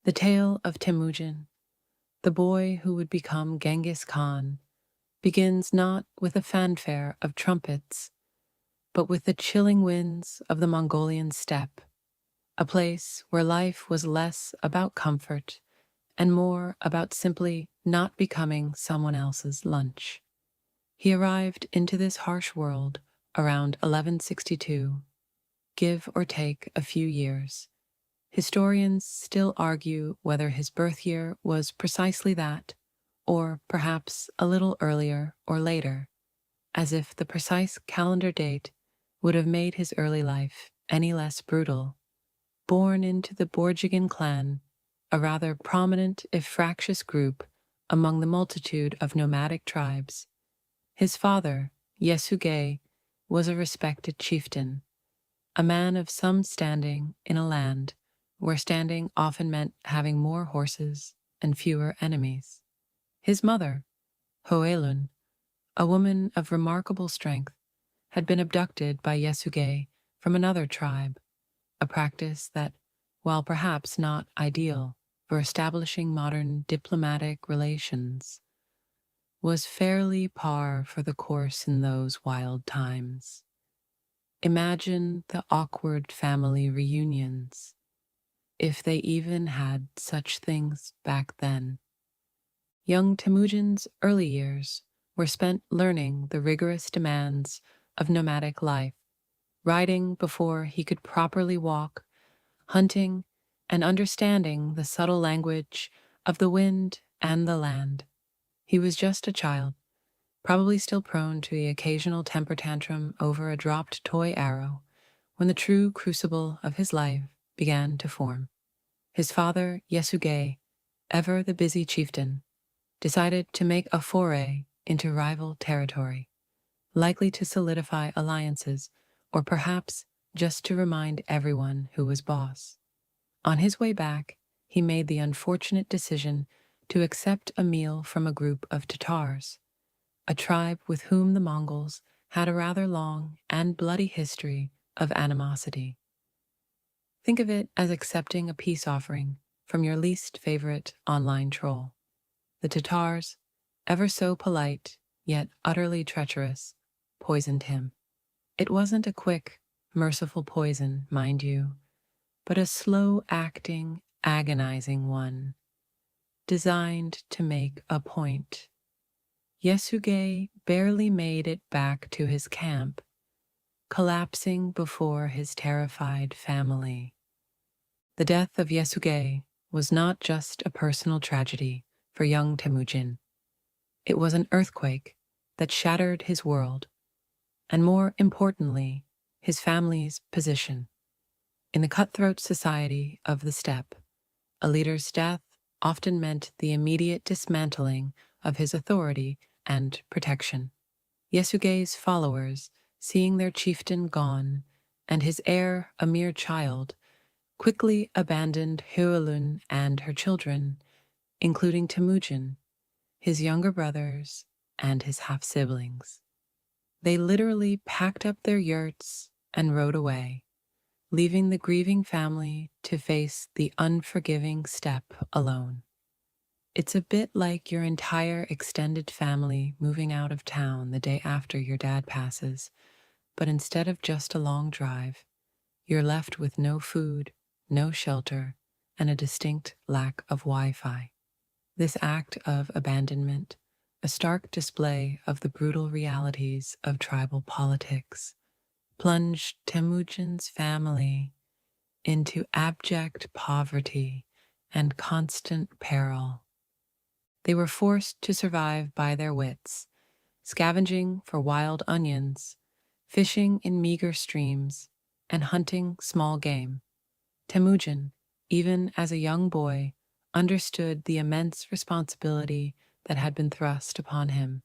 The tale of Temujin, the boy who would become Genghis Khan, begins not with a fanfare of trumpets, but with the chilling winds of the Mongolian steppe, a place where life was less about comfort and more about simply not becoming someone else's lunch. He arrived into this harsh world around 1162, give or take a few years. Historians still argue whether his birth year was precisely that, or perhaps a little earlier or later, as if the precise calendar date would have made his early life any less brutal. Born into the Borjigan clan, a rather prominent if fractious group among the multitude of nomadic tribes, his father, Yesugei, was a respected chieftain, a man of some standing in a land where standing often meant having more horses and fewer enemies. His mother, Hoelun, a woman of remarkable strength, had been abducted by Yesugei from another tribe, a practice that, while perhaps not ideal for establishing modern diplomatic relations, was fairly par for the course in those wild times. Imagine the awkward family reunions, if they even had such things back then. Young Temujin's early years were spent learning the rigorous demands of nomadic life, riding before he could properly walk, hunting, and understanding the subtle language of the wind and the land. He was just a child, probably still prone to the occasional temper tantrum over a dropped toy arrow, when the true crucible of his life began to form. His father, Yesugei, ever the busy chieftain, decided to make a foray into rival territory, likely to solidify alliances, or perhaps just to remind everyone who was boss. On his way back, he made the unfortunate decision to accept a meal from a group of Tatars, a tribe with whom the Mongols had a rather long and bloody history of animosity. Think of it as accepting a peace offering from your least favorite online troll. The Tatars, ever so polite, yet utterly treacherous, poisoned him. It wasn't a quick, merciful poison, mind you, but a slow-acting, agonizing one, designed to make a point. Yesugei barely made it back to his camp, collapsing before his terrified family. The death of Yesugei was not just a personal tragedy for young Temujin. It was an earthquake that shattered his world, and more importantly, his family's position. In the cutthroat society of the steppe, a leader's death often meant the immediate dismantling of his authority and protection. Yesugei's followers, seeing their chieftain gone and his heir a mere child, quickly abandoned Hoelun and her children, including Temujin, his younger brothers, and his half-siblings. They literally packed up their yurts and rode away, leaving the grieving family to face the unforgiving steppe alone. It's a bit like your entire extended family moving out of town the day after your dad passes, but instead of just a long drive, you're left with no food, no shelter, and a distinct lack of Wi-Fi. This act of abandonment, a stark display of the brutal realities of tribal politics, plunged Temujin's family into abject poverty and constant peril. They were forced to survive by their wits, scavenging for wild onions, fishing in meager streams, and hunting small game. Temujin, even as a young boy, understood the immense responsibility that had been thrust upon him.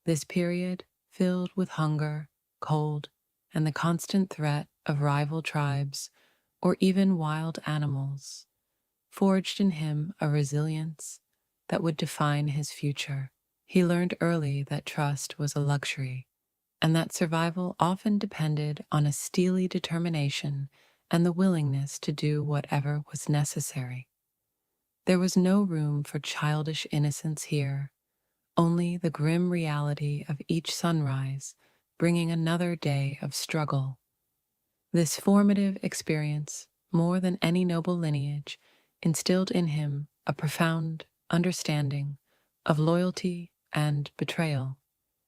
This period, filled with hunger, cold, and the constant threat of rival tribes or even wild animals, forged in him a resilience that would define his future. He learned early that trust was a luxury, and that survival often depended on a steely determination and the willingness to do whatever was necessary. There was no room for childish innocence here, only the grim reality of each sunrise bringing another day of struggle. This formative experience, more than any noble lineage, instilled in him a profound understanding of loyalty and betrayal,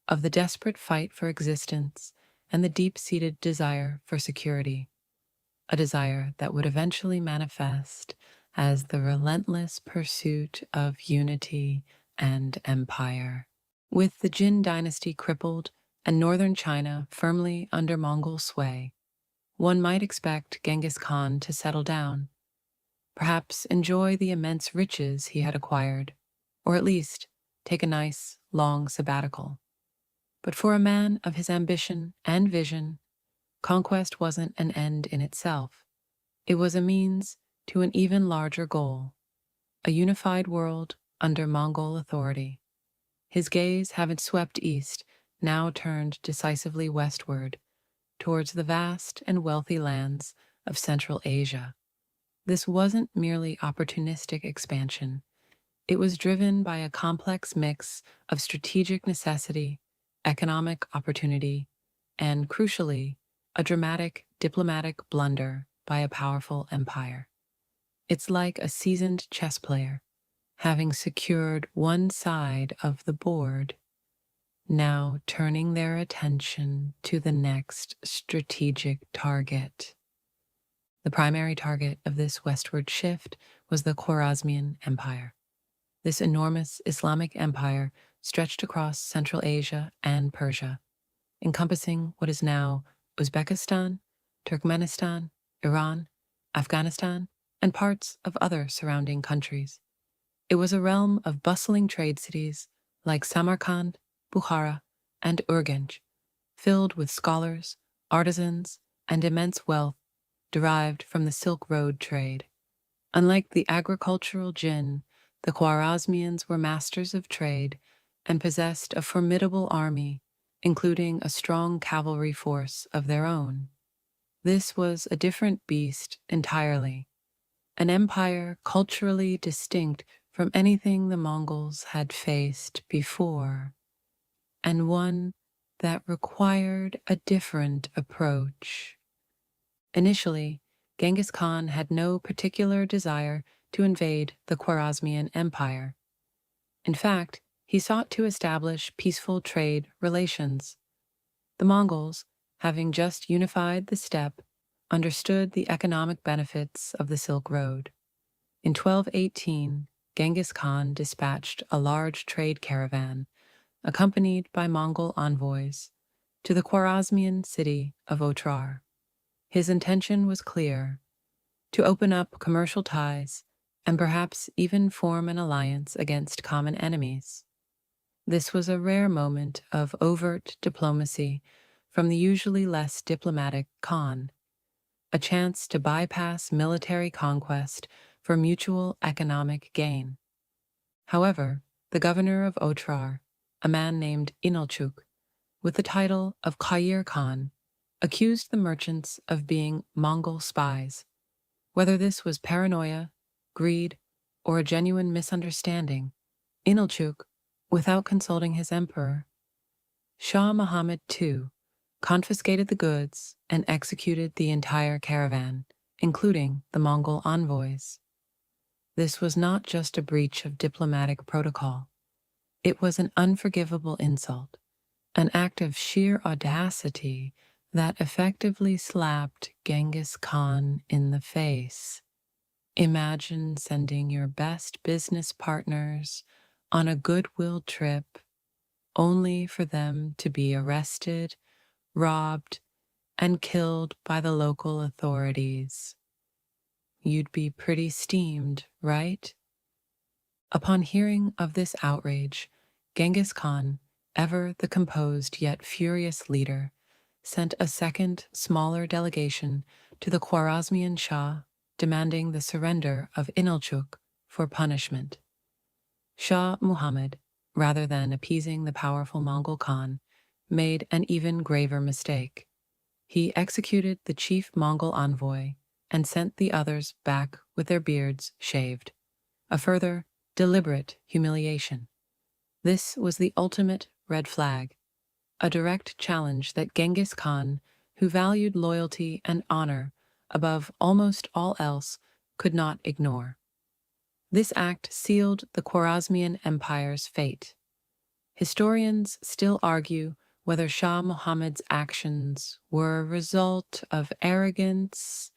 of the desperate fight for existence and the deep-seated desire for security, a desire that would eventually manifest as the relentless pursuit of unity and empire. With the Jin dynasty crippled and northern China firmly under Mongol sway, one might expect Genghis Khan to settle down, perhaps enjoy the immense riches he had acquired, or at least take a nice, long sabbatical. But for a man of his ambition and vision, conquest wasn't an end in itself. It was a means to an even larger goal, a unified world under Mongol authority. His gaze, having swept east, now turned decisively westward, towards the vast and wealthy lands of Central Asia. This wasn't merely opportunistic expansion. It was driven by a complex mix of strategic necessity, economic opportunity, and, crucially, a dramatic diplomatic blunder by a powerful empire. It's like a seasoned chess player, having secured one side of the board, now turning their attention to the next strategic target. The primary target of this westward shift was the Khwarezmian Empire. This enormous Islamic empire stretched across Central Asia and Persia, encompassing what is now Uzbekistan, Turkmenistan, Iran, Afghanistan, and parts of other surrounding countries. It was a realm of bustling trade cities like Samarkand, Bukhara, and Urgench, filled with scholars, artisans, and immense wealth derived from the Silk Road trade. Unlike the agricultural Jin, the Khwarezmians were masters of trade and possessed a formidable army, including a strong cavalry force of their own. This was a different beast entirely, an empire culturally distinct from anything the Mongols had faced before, and one that required a different approach. Initially, Genghis Khan had no particular desire to invade the Khwarezmian Empire. In fact, he sought to establish peaceful trade relations. The Mongols, having just unified the steppe, understood the economic benefits of the Silk Road. In 1218, Genghis Khan dispatched a large trade caravan, accompanied by Mongol envoys, to the Khwarezmian city of Otrar. His intention was clear: to open up commercial ties and perhaps even form an alliance against common enemies. This was a rare moment of overt diplomacy from the usually less diplomatic Khan, a chance to bypass military conquest for mutual economic gain. However, the governor of Otrar, a man named Inalchuk, with the title of Khair Khan, accused the merchants of being Mongol spies. Whether this was paranoia, greed, or a genuine misunderstanding, Inalchuk, without consulting his emperor, Shah Muhammad II, confiscated the goods and executed the entire caravan, including the Mongol envoys. This was not just a breach of diplomatic protocol. It was an unforgivable insult, an act of sheer audacity that effectively slapped Genghis Khan in the face. Imagine sending your best business partners on a goodwill trip only for them to be arrested, robbed, and killed by the local authorities. You'd be pretty steamed, right? Upon hearing of this outrage, Genghis Khan, ever the composed yet furious leader, sent a second, smaller delegation to the Khwarezmian Shah, demanding the surrender of Inalchuk for punishment. Shah Muhammad, rather than appeasing the powerful Mongol Khan, made an even graver mistake. He executed the chief Mongol envoy and sent the others back with their beards shaved. a further, deliberate humiliation. This was the ultimate red flag, a direct challenge that Genghis Khan, who valued loyalty and honor above almost all else, could not ignore. This act sealed the Khwarezmian Empire's fate. Historians still argue whether Shah Muhammad's actions were a result of arrogance,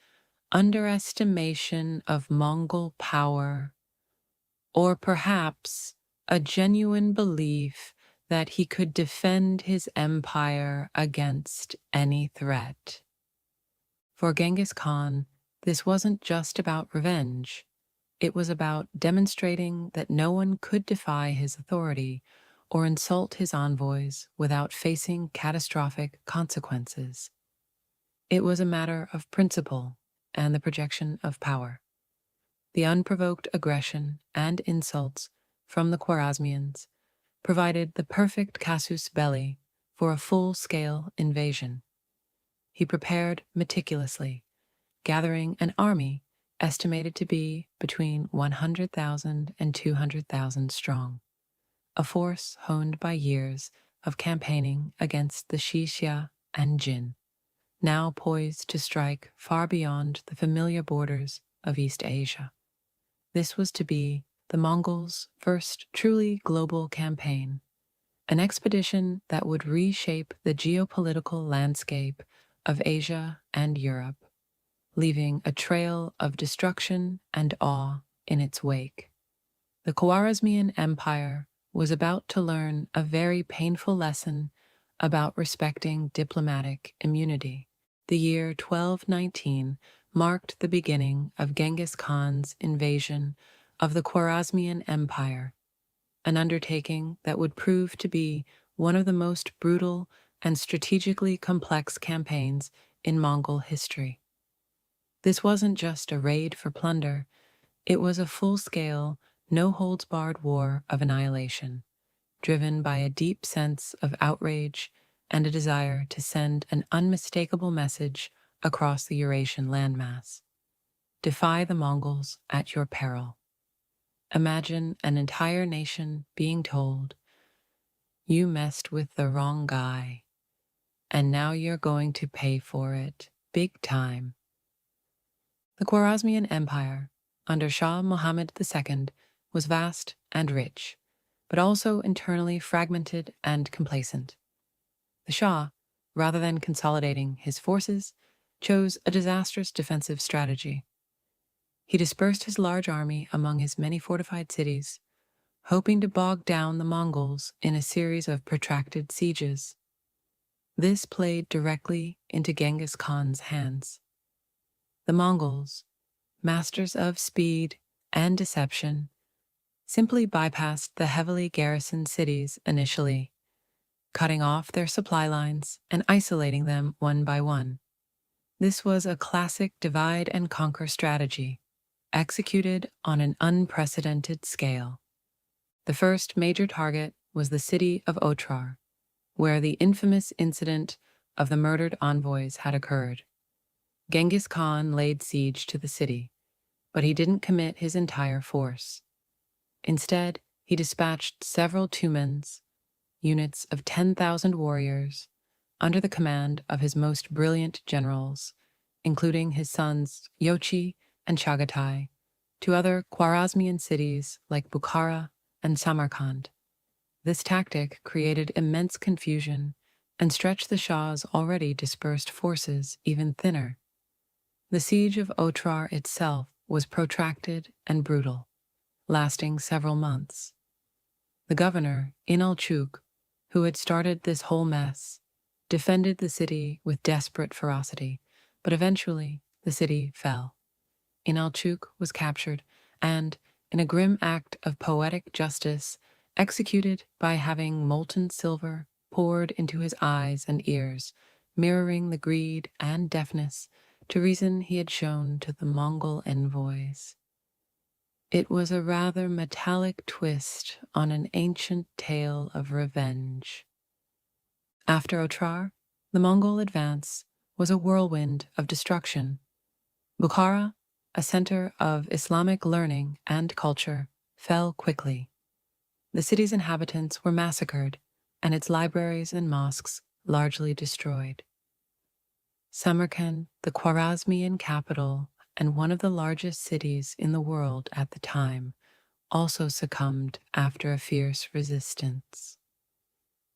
underestimation of Mongol power, or perhaps a genuine belief that he could defend his empire against any threat. For Genghis Khan, this wasn't just about revenge. It was about demonstrating that no one could defy his authority or insult his envoys without facing catastrophic consequences. It was a matter of principle and the projection of power. The unprovoked aggression and insults from the Khwarezmians provided the perfect casus belli for a full-scale invasion. He prepared meticulously, gathering an army estimated to be between 100,000 and 200,000 strong, a force honed by years of campaigning against the Xia and Jin, now poised to strike far beyond the familiar borders of East Asia. This was to be the Mongols' first truly global campaign, an expedition that would reshape the geopolitical landscape of Asia and Europe, leaving a trail of destruction and awe in its wake. The Khwarezmian Empire was about to learn a very painful lesson about respecting diplomatic immunity. The year 1219 marked the beginning of Genghis Khan's invasion of the Khwarezmian Empire, an undertaking that would prove to be one of the most brutal and strategically complex campaigns in Mongol history. This wasn't just a raid for plunder, it was a full-scale, no-holds-barred war of annihilation, driven by a deep sense of outrage and a desire to send an unmistakable message across the Eurasian landmass. Defy the Mongols at your peril. Imagine an entire nation being told, you messed with the wrong guy, and now you're going to pay for it, big time. The Khwarezmian Empire, under Shah Muhammad II, was vast and rich, but also internally fragmented and complacent. The Shah, rather than consolidating his forces, chose a disastrous defensive strategy. He dispersed his large army among his many fortified cities, hoping to bog down the Mongols in a series of protracted sieges. This played directly into Genghis Khan's hands. The Mongols, masters of speed and deception, simply bypassed the heavily garrisoned cities initially, cutting off their supply lines and isolating them one by one. This was a classic divide-and-conquer strategy, executed on an unprecedented scale. The first major target was the city of Otrar, where the infamous incident of the murdered envoys had occurred. Genghis Khan laid siege to the city, but he didn't commit his entire force. Instead, he dispatched several tumens, units of 10,000 warriors, under the command of his most brilliant generals, including his sons Yochi and Chagatai, to other Khwarezmian cities like Bukhara and Samarkand. This tactic created immense confusion and stretched the Shah's already dispersed forces even thinner. The siege of Otrar itself was protracted and brutal, lasting several months. The governor, Inalchuk, who had started this whole mess, defended the city with desperate ferocity, but eventually the city fell. Inalchuk was captured and, in a grim act of poetic justice, executed by having molten silver poured into his eyes and ears, mirroring the greed and deafness to reason he had shown to the Mongol envoys. It was a rather metallic twist on an ancient tale of revenge. After Otrar, the Mongol advance was a whirlwind of destruction. Bukhara, a center of Islamic learning and culture, fell quickly. The city's inhabitants were massacred, and its libraries and mosques largely destroyed. Samarkand, the Khwarezmian capital and one of the largest cities in the world at the time, also succumbed after a fierce resistance.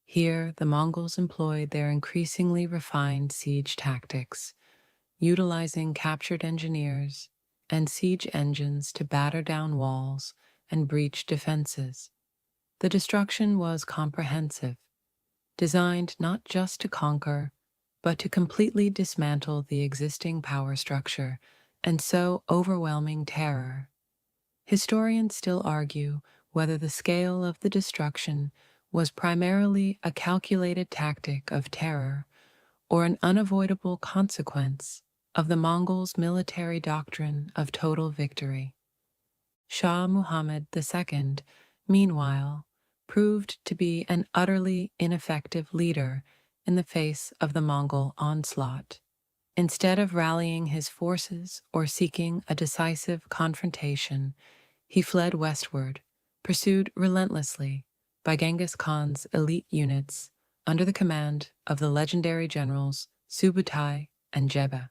Here, the Mongols employed their increasingly refined siege tactics, utilizing captured engineers and siege engines to batter down walls and breach defenses. The destruction was comprehensive, designed not just to conquer, but to completely dismantle the existing power structure and sow overwhelming terror. Historians still argue whether the scale of the destruction was primarily a calculated tactic of terror or an unavoidable consequence of the Mongols' military doctrine of total victory. Shah Muhammad II, meanwhile, proved to be an utterly ineffective leader in the face of the Mongol onslaught. Instead of rallying his forces or seeking a decisive confrontation, he fled westward, pursued relentlessly by Genghis Khan's elite units under the command of the legendary generals Subutai and Jebe.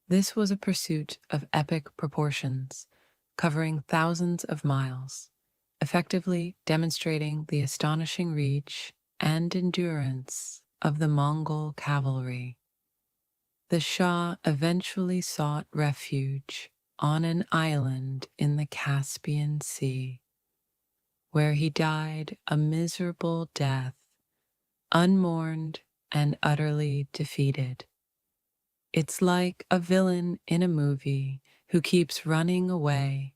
This was a pursuit of epic proportions, covering thousands of miles, effectively demonstrating the astonishing reach and endurance of the Mongol cavalry. The Shah eventually sought refuge on an island in the Caspian Sea, where he died a miserable death, unmourned and utterly defeated. It's like a villain in a movie who keeps running away,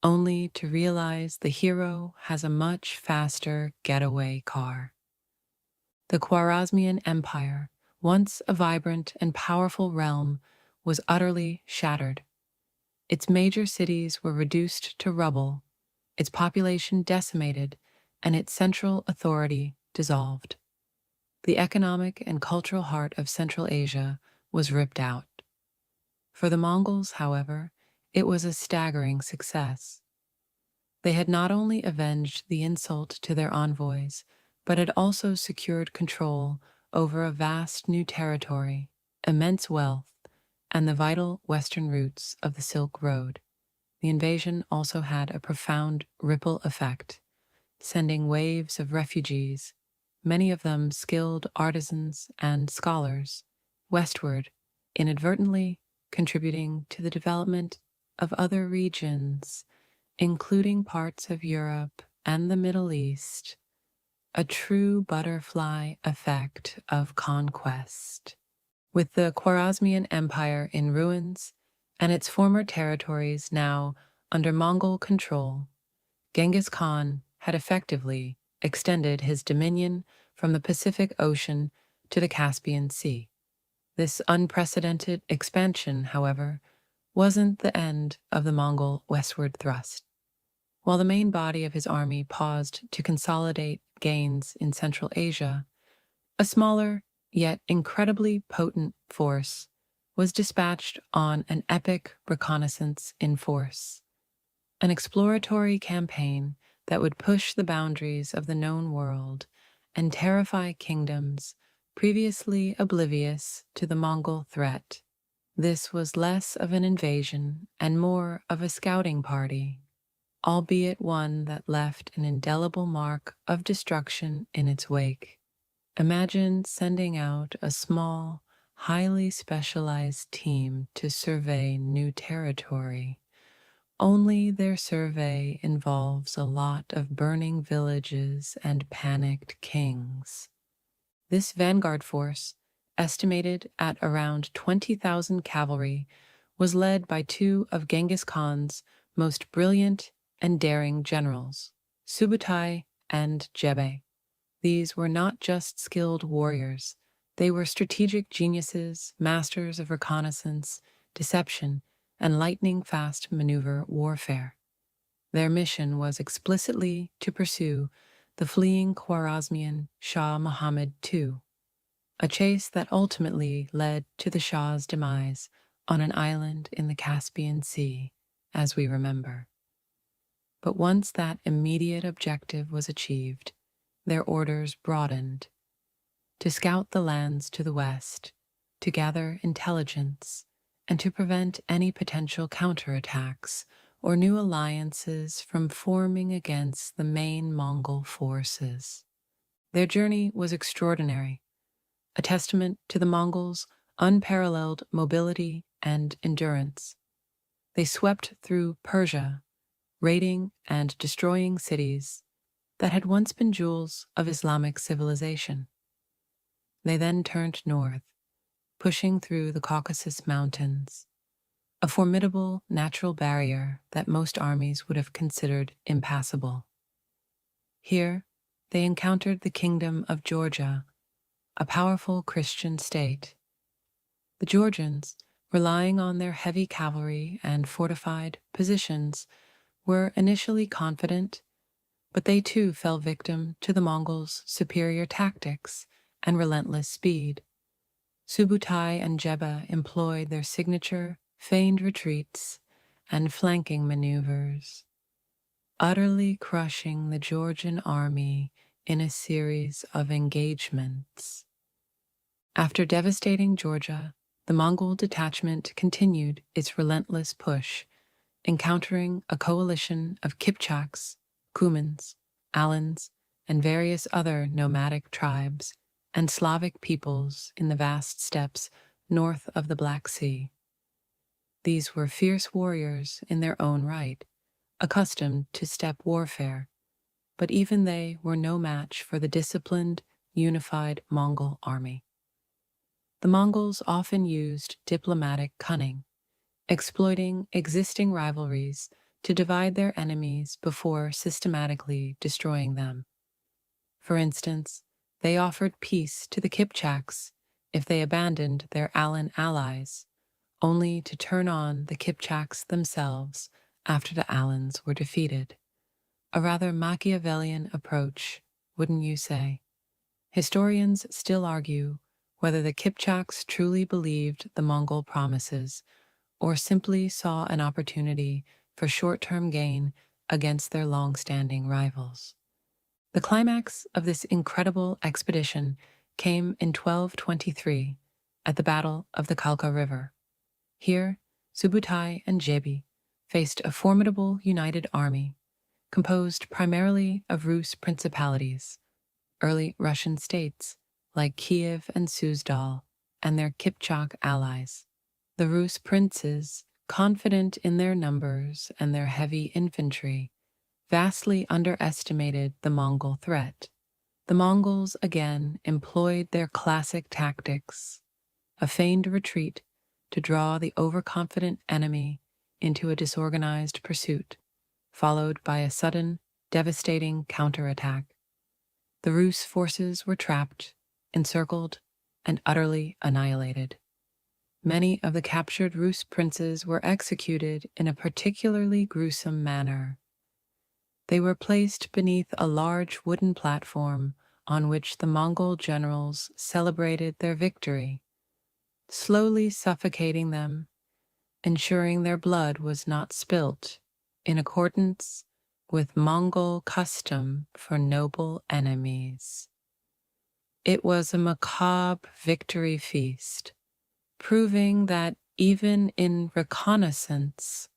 only to realize the hero has a much faster getaway car. The Khwarezmian Empire, once a vibrant and powerful realm, was utterly shattered. Its major cities were reduced to rubble, its population decimated, and its central authority dissolved. The economic and cultural heart of Central Asia was ripped out. For the Mongols, however, it was a staggering success. They had not only avenged the insult to their envoys, but had also secured control over a vast new territory, immense wealth, and the vital western routes of the Silk Road. The invasion also had a profound ripple effect, sending waves of refugees, many of them skilled artisans and scholars, westward, inadvertently contributing to the development of other regions, including parts of Europe and the Middle East, a true butterfly effect of conquest. With the Khwarezmian Empire in ruins and its former territories now under Mongol control, Genghis Khan had effectively extended his dominion from the Pacific Ocean to the Caspian Sea. This unprecedented expansion, however, wasn't the end of the Mongol westward thrust. While the main body of his army paused to consolidate gains in Central Asia, a smaller, yet incredibly potent force was dispatched on an epic reconnaissance in force, an exploratory campaign that would push the boundaries of the known world and terrify kingdoms previously oblivious to the Mongol threat. This was less of an invasion and more of a scouting party, albeit one that left an indelible mark of destruction in its wake. Imagine sending out a small, highly specialized team to survey new territory. Only their survey involves a lot of burning villages and panicked kings. This vanguard force, estimated at around 20,000 cavalry, was led by two of Genghis Khan's most brilliant and daring generals, Subutai and Jebe. These were not just skilled warriors, they were strategic geniuses, masters of reconnaissance, deception, and lightning-fast maneuver warfare. Their mission was explicitly to pursue the fleeing Khwarezmian Shah Muhammad II, a chase that ultimately led to the Shah's demise on an island in the Caspian Sea, as we remember. But once that immediate objective was achieved, their orders broadened to scout the lands to the west, to gather intelligence, and to prevent any potential counterattacks or new alliances from forming against the main Mongol forces. Their journey was extraordinary, a testament to the Mongols' unparalleled mobility and endurance. They swept through Persia, raiding and destroying cities that had once been jewels of Islamic civilization. They then turned north, pushing through the Caucasus Mountains, a formidable natural barrier that most armies would have considered impassable. Here, they encountered the Kingdom of Georgia, a powerful Christian state. The Georgians, relying on their heavy cavalry and fortified positions, were initially confident, but they too fell victim to the Mongols' superior tactics and relentless speed. Subutai and Jeba employed their signature feigned retreats and flanking maneuvers, utterly crushing the Georgian army in a series of engagements. After devastating Georgia, the Mongol detachment continued its relentless push, encountering a coalition of Kipchaks, Cumans, Alans, and various other nomadic tribes and Slavic peoples in the vast steppes north of the Black Sea. These were fierce warriors in their own right, accustomed to steppe warfare, but even they were no match for the disciplined, unified Mongol army. The Mongols often used diplomatic cunning, exploiting existing rivalries to divide their enemies before systematically destroying them. For instance, they offered peace to the Kipchaks if they abandoned their Alan allies, only to turn on the Kipchaks themselves after the Alans were defeated. A rather Machiavellian approach, wouldn't you say? Historians still argue whether the Kipchaks truly believed the Mongol promises or simply saw an opportunity for short-term gain against their long-standing rivals. The climax of this incredible expedition came in 1223 at the Battle of the Kalka River. Here, Subutai and Jebi faced a formidable united army composed primarily of Rus principalities, early Russian states like Kiev and Suzdal, and their Kipchak allies. The Rus princes, confident in their numbers and their heavy infantry, vastly underestimated the Mongol threat. The Mongols again employed their classic tactics, a feigned retreat to draw the overconfident enemy into a disorganized pursuit, followed by a sudden, devastating counterattack. The Rus forces were trapped, encircled, and utterly annihilated. Many of the captured Rus princes were executed in a particularly gruesome manner. They were placed beneath a large wooden platform on which the Mongol generals celebrated their victory, slowly suffocating them, ensuring their blood was not spilt, in accordance with Mongol custom for noble enemies. It was a macabre victory feast, proving that even in reconnaissance,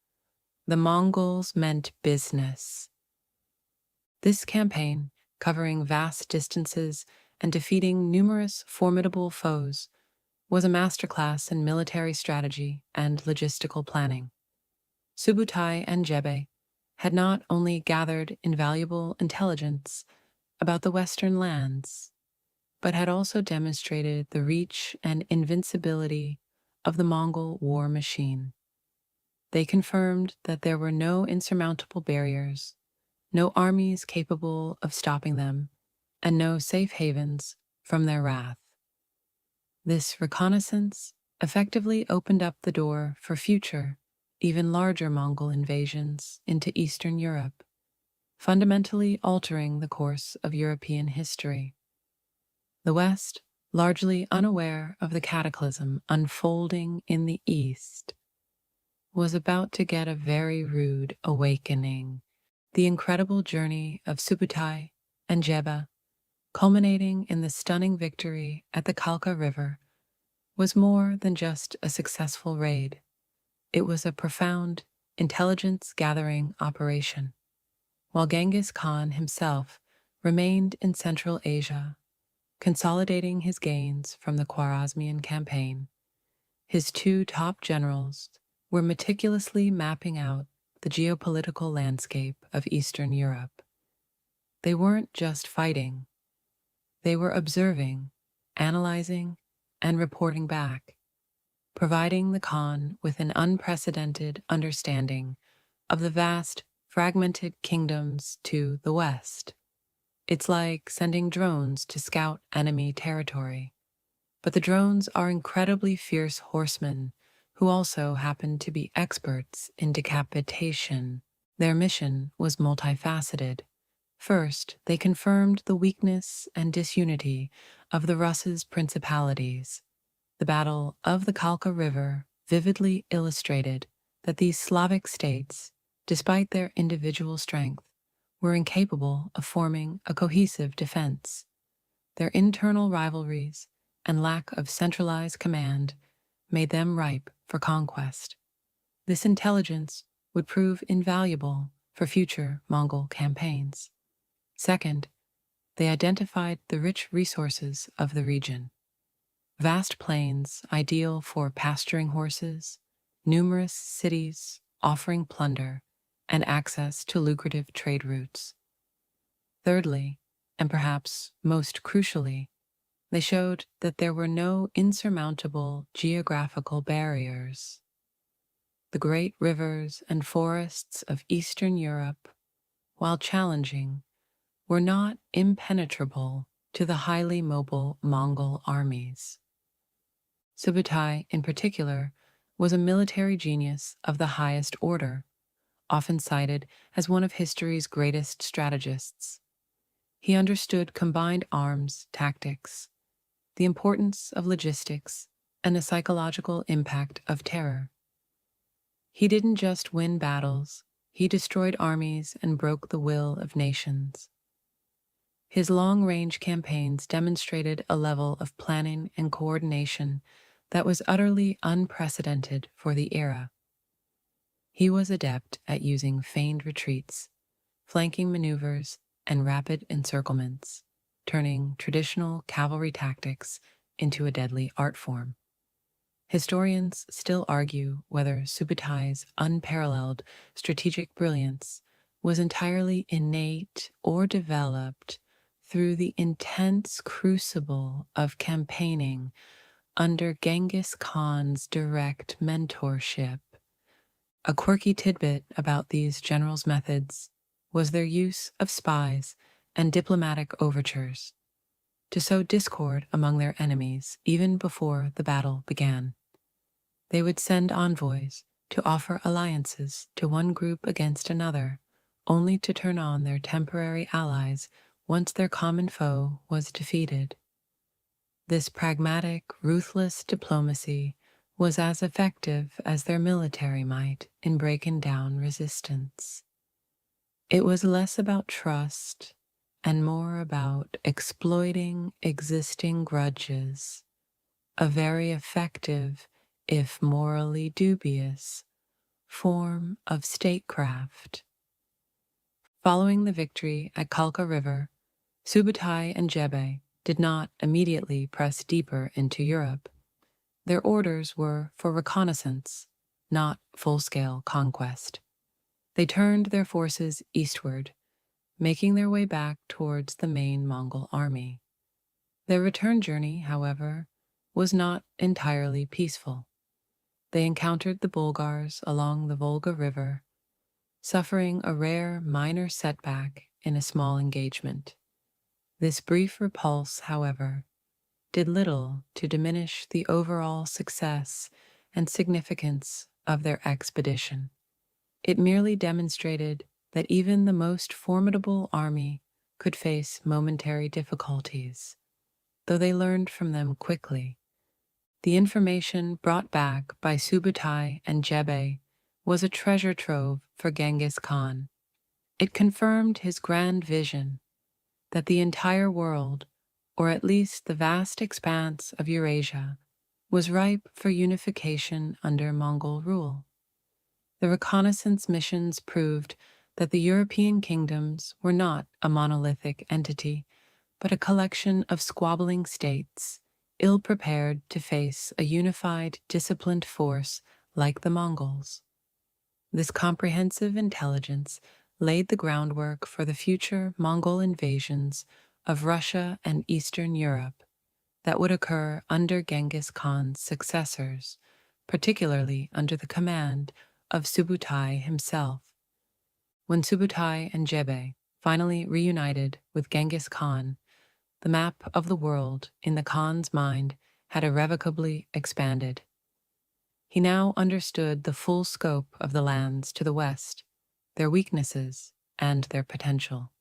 the Mongols meant business. This campaign, covering vast distances and defeating numerous formidable foes, was a masterclass in military strategy and logistical planning. Subutai and Jebe had not only gathered invaluable intelligence about the Western lands, but had also demonstrated the reach and invincibility of the Mongol war machine. They confirmed that there were no insurmountable barriers, no armies capable of stopping them, and no safe havens from their wrath. This reconnaissance effectively opened up the door for future, even larger Mongol invasions into Eastern Europe, fundamentally altering the course of European history. The West largely unaware of the cataclysm unfolding in the east, was about to get a very rude awakening. The incredible journey of Subutai and Jeba, culminating in the stunning victory at the Kalka River, was more than just a successful raid. It was a profound intelligence-gathering operation. While Genghis Khan himself remained in Central Asia, consolidating his gains from the Khwarezmian campaign, his two top generals were meticulously mapping out the geopolitical landscape of Eastern Europe. They weren't just fighting, they were observing, analyzing, and reporting back, providing the Khan with an unprecedented understanding of the vast, fragmented kingdoms to the west. It's like sending drones to scout enemy territory. But the drones are incredibly fierce horsemen who also happen to be experts in decapitation. Their mission was multifaceted. First, they confirmed the weakness and disunity of the Russ's principalities. The Battle of the Kalka River vividly illustrated that these Slavic states, despite their individual strength, were incapable of forming a cohesive defense. Their internal rivalries and lack of centralized command made them ripe for conquest. This intelligence would prove invaluable for future Mongol campaigns. Second, they identified the rich resources of the region. Vast plains ideal for pasturing horses, numerous cities offering plunder, and access to lucrative trade routes. Thirdly, and perhaps most crucially, they showed that there were no insurmountable geographical barriers. The great rivers and forests of Eastern Europe, while challenging, were not impenetrable to the highly mobile Mongol armies. Subutai, in particular, was a military genius of the highest order, often cited as one of history's greatest strategists. He understood combined arms tactics, the importance of logistics, and the psychological impact of terror. He didn't just win battles, he destroyed armies and broke the will of nations. His long-range campaigns demonstrated a level of planning and coordination that was utterly unprecedented for the era. He was adept at using feigned retreats, flanking maneuvers, and rapid encirclements, turning traditional cavalry tactics into a deadly art form. Historians still argue whether Subutai's unparalleled strategic brilliance was entirely innate or developed through the intense crucible of campaigning under Genghis Khan's direct mentorship. A quirky tidbit about these generals' methods was their use of spies and diplomatic overtures to sow discord among their enemies even before the battle began. They would send envoys to offer alliances to one group against another, only to turn on their temporary allies once their common foe was defeated. This pragmatic, ruthless diplomacy was as effective as their military might in breaking down resistance. It was less about trust and more about exploiting existing grudges, a very effective, if morally dubious, form of statecraft. Following the victory at Kalka River, Subutai and Jebe did not immediately press deeper into Europe. Their orders were for reconnaissance, not full-scale conquest. They turned their forces eastward, making their way back towards the main Mongol army. Their return journey, however, was not entirely peaceful. They encountered the Bulgars along the Volga River, suffering a rare minor setback in a small engagement. This brief repulse, however, did little to diminish the overall success and significance of their expedition. It merely demonstrated that even the most formidable army could face momentary difficulties. though they learned from them quickly. The information brought back by Subutai and Jebe was a treasure trove for Genghis Khan. It confirmed his grand vision that the entire world, or at least the vast expanse of Eurasia, was ripe for unification under Mongol rule. The reconnaissance missions proved that the European kingdoms were not a monolithic entity, but a collection of squabbling states, ill-prepared to face a unified, disciplined force like the Mongols. This comprehensive intelligence laid the groundwork for the future Mongol invasions of Russia and Eastern Europe that would occur under Genghis Khan's successors, particularly under the command of Subutai himself. When Subutai and Jebe finally reunited with Genghis Khan, the map of the world in the Khan's mind had irrevocably expanded. He now understood the full scope of the lands to the west, their weaknesses, and their potential.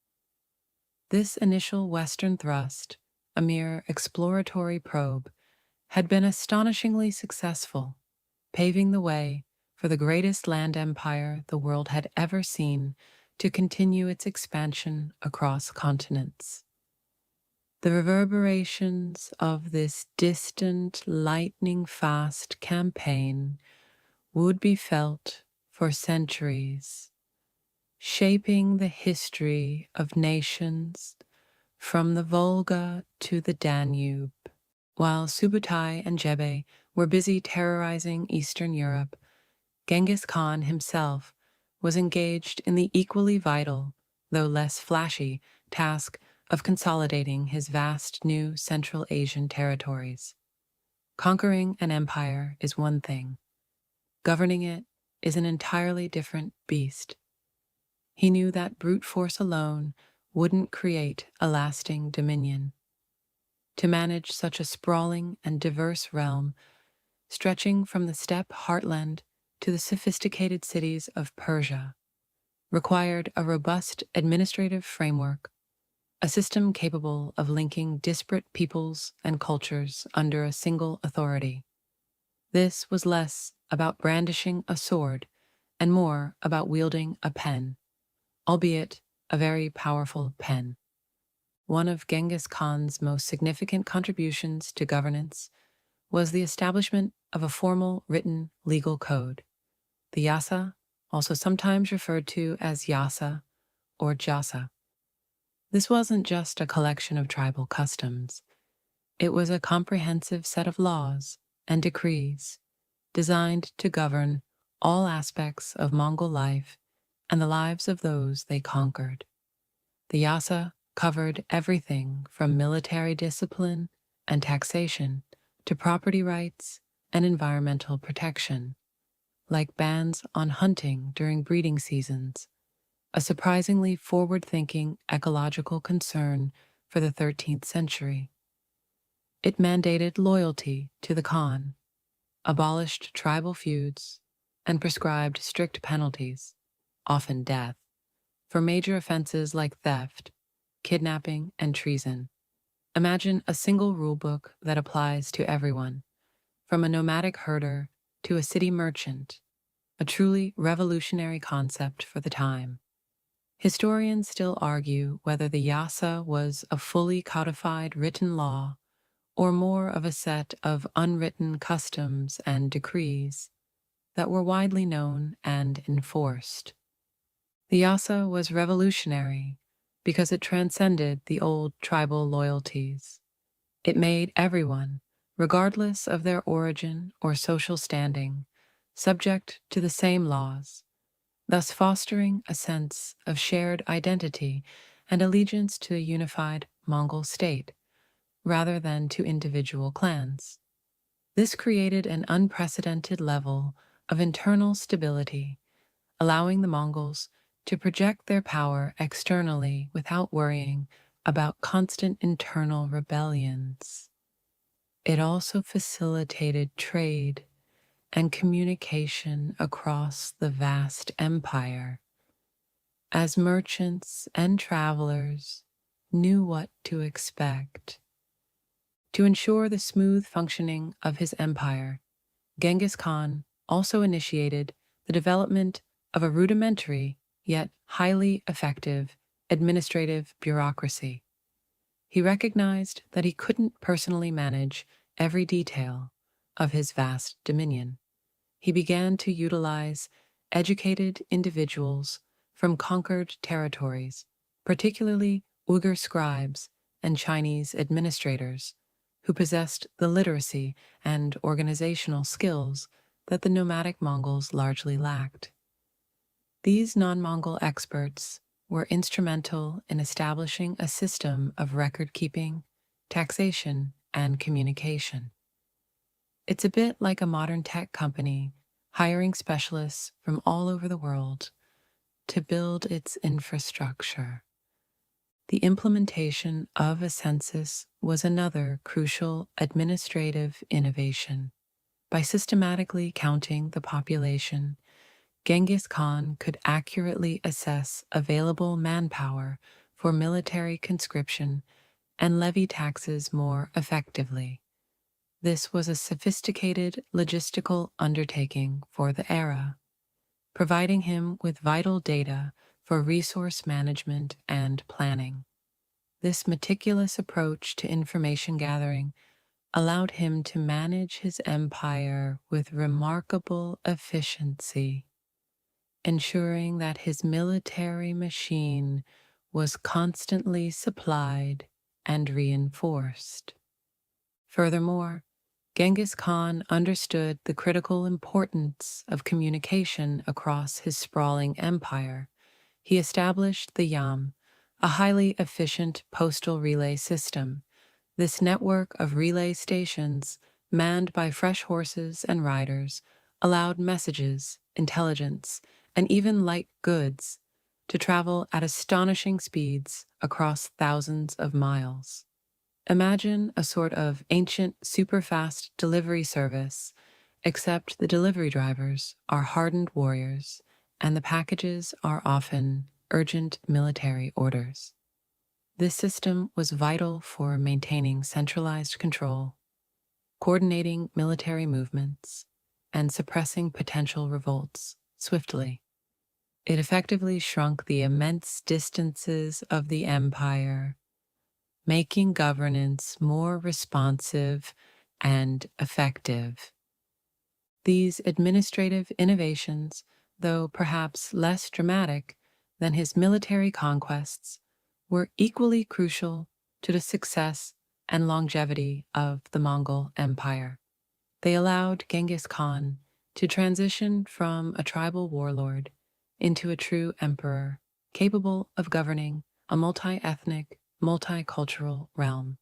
This initial Western thrust, a mere exploratory probe, had been astonishingly successful, paving the way for the greatest land empire the world had ever seen to continue its expansion across continents. The reverberations of this distant, lightning-fast campaign would be felt for centuries, shaping the history of nations from the Volga to the Danube. While Subutai and Jebe were busy terrorizing Eastern Europe, Genghis Khan himself was engaged in the equally vital, though less flashy, task of consolidating his vast new Central Asian territories. Conquering an empire is one thing. Governing it is an entirely different beast. He knew that brute force alone wouldn't create a lasting dominion. To manage such a sprawling and diverse realm, stretching from the steppe heartland to the sophisticated cities of Persia, required a robust administrative framework, a system capable of linking disparate peoples and cultures under a single authority. This was less about brandishing a sword and more about wielding a pen, albeit a very powerful pen. One of Genghis Khan's most significant contributions to governance was the establishment of a formal written legal code, the Yasa, also sometimes referred to as Yasa or Jasa. This wasn't just a collection of tribal customs. It was a comprehensive set of laws and decrees designed to govern all aspects of Mongol life and the lives of those they conquered. The Yasa covered everything from military discipline and taxation to property rights and environmental protection, like bans on hunting during breeding seasons, a surprisingly forward-thinking ecological concern for the 13th century. It mandated loyalty to the Khan, abolished tribal feuds, and prescribed strict penalties, often death, for major offenses like theft, kidnapping, and treason. Imagine a single rulebook that applies to everyone, from a nomadic herder to a city merchant, a truly revolutionary concept for the time. Historians still argue whether the Yasa was a fully codified written law or more of a set of unwritten customs and decrees that were widely known and enforced. The Yasa was revolutionary because it transcended the old tribal loyalties. It made everyone, regardless of their origin or social standing, subject to the same laws, thus fostering a sense of shared identity and allegiance to a unified Mongol state, rather than to individual clans. This created an unprecedented level of internal stability, allowing the Mongols to project their power externally without worrying about constant internal rebellions. It also facilitated trade and communication across the vast empire, as merchants and travelers knew what to expect. To ensure the smooth functioning of his empire, Genghis Khan also initiated the development of a rudimentary yet highly effective administrative bureaucracy. He recognized that he couldn't personally manage every detail of his vast dominion. He began to utilize educated individuals from conquered territories, particularly Uyghur scribes and Chinese administrators, who possessed the literacy and organizational skills that the nomadic Mongols largely lacked. These non-Mongol experts were instrumental in establishing a system of record-keeping, taxation, and communication. It's a bit like a modern tech company hiring specialists from all over the world to build its infrastructure. The implementation of a census was another crucial administrative innovation. By systematically counting the population, Genghis Khan could accurately assess available manpower for military conscription and levy taxes more effectively. This was a sophisticated logistical undertaking for the era, providing him with vital data for resource management and planning. This meticulous approach to information gathering allowed him to manage his empire with remarkable efficiency, ensuring that his military machine was constantly supplied and reinforced. Furthermore, Genghis Khan understood the critical importance of communication across his sprawling empire. He established the Yam, a highly efficient postal relay system. This network of relay stations, manned by fresh horses and riders, allowed messages, intelligence, and even light goods to travel at astonishing speeds across thousands of miles. Imagine a sort of ancient, super-fast delivery service, except the delivery drivers are hardened warriors, and the packages are often urgent military orders. This system was vital for maintaining centralized control, coordinating military movements, and suppressing potential revolts swiftly. It effectively shrunk the immense distances of the empire, making governance more responsive and effective. These administrative innovations, though perhaps less dramatic than his military conquests, were equally crucial to the success and longevity of the Mongol Empire. They allowed Genghis Khan to transition from a tribal warlord into a true emperor, capable of governing a multi-ethnic, multicultural realm.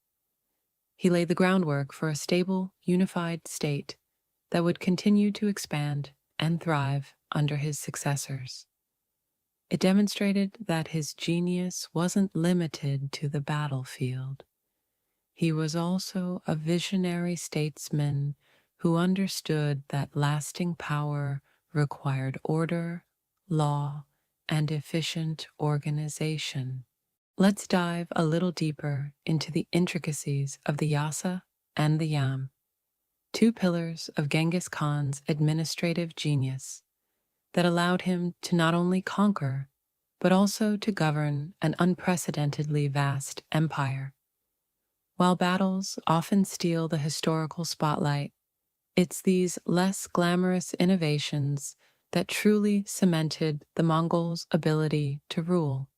He laid the groundwork for a stable, unified state that would continue to expand and thrive under his successors. It demonstrated that his genius wasn't limited to the battlefield. He was also a visionary statesman who understood that lasting power required order, law, and efficient organization. Let's dive a little deeper into the intricacies of the Yasa and the Yam, two pillars of Genghis Khan's administrative genius that allowed him to not only conquer, but also to govern an unprecedentedly vast empire. While battles often steal the historical spotlight, it's these less glamorous innovations that truly cemented the Mongols' ability to rule.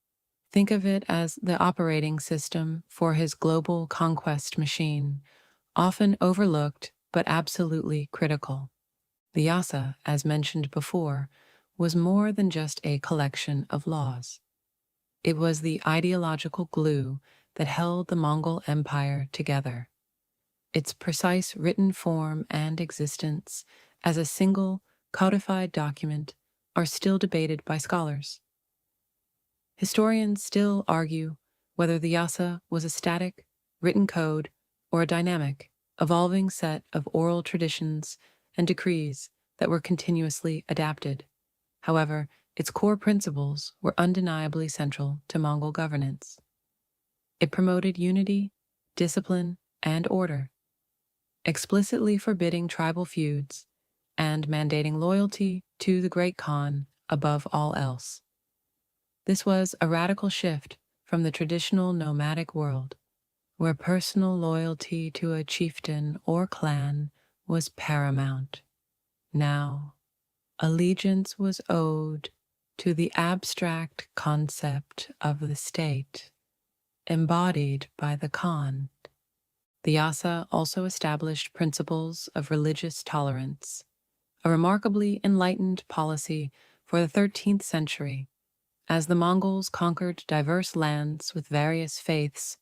Think of it as the operating system for his global conquest machine, often overlooked but absolutely critical. The Yasa, as mentioned before, was more than just a collection of laws. It was the ideological glue that held the Mongol Empire together. Its precise written form and existence as a single codified document are still debated by scholars. Historians still argue whether the Yasa was a static, written code or a dynamic, evolving set of oral traditions and decrees that were continuously adapted. However, its core principles were undeniably central to Mongol governance. It promoted unity, discipline, and order, explicitly forbidding tribal feuds and mandating loyalty to the Great Khan above all else. This was a radical shift from the traditional nomadic world, where personal loyalty to a chieftain or clan was paramount. Now, allegiance was owed to the abstract concept of the state, embodied by the Khan. The Yasa also established principles of religious tolerance, a remarkably enlightened policy for the 13th century, as the Mongols conquered diverse lands with various faiths: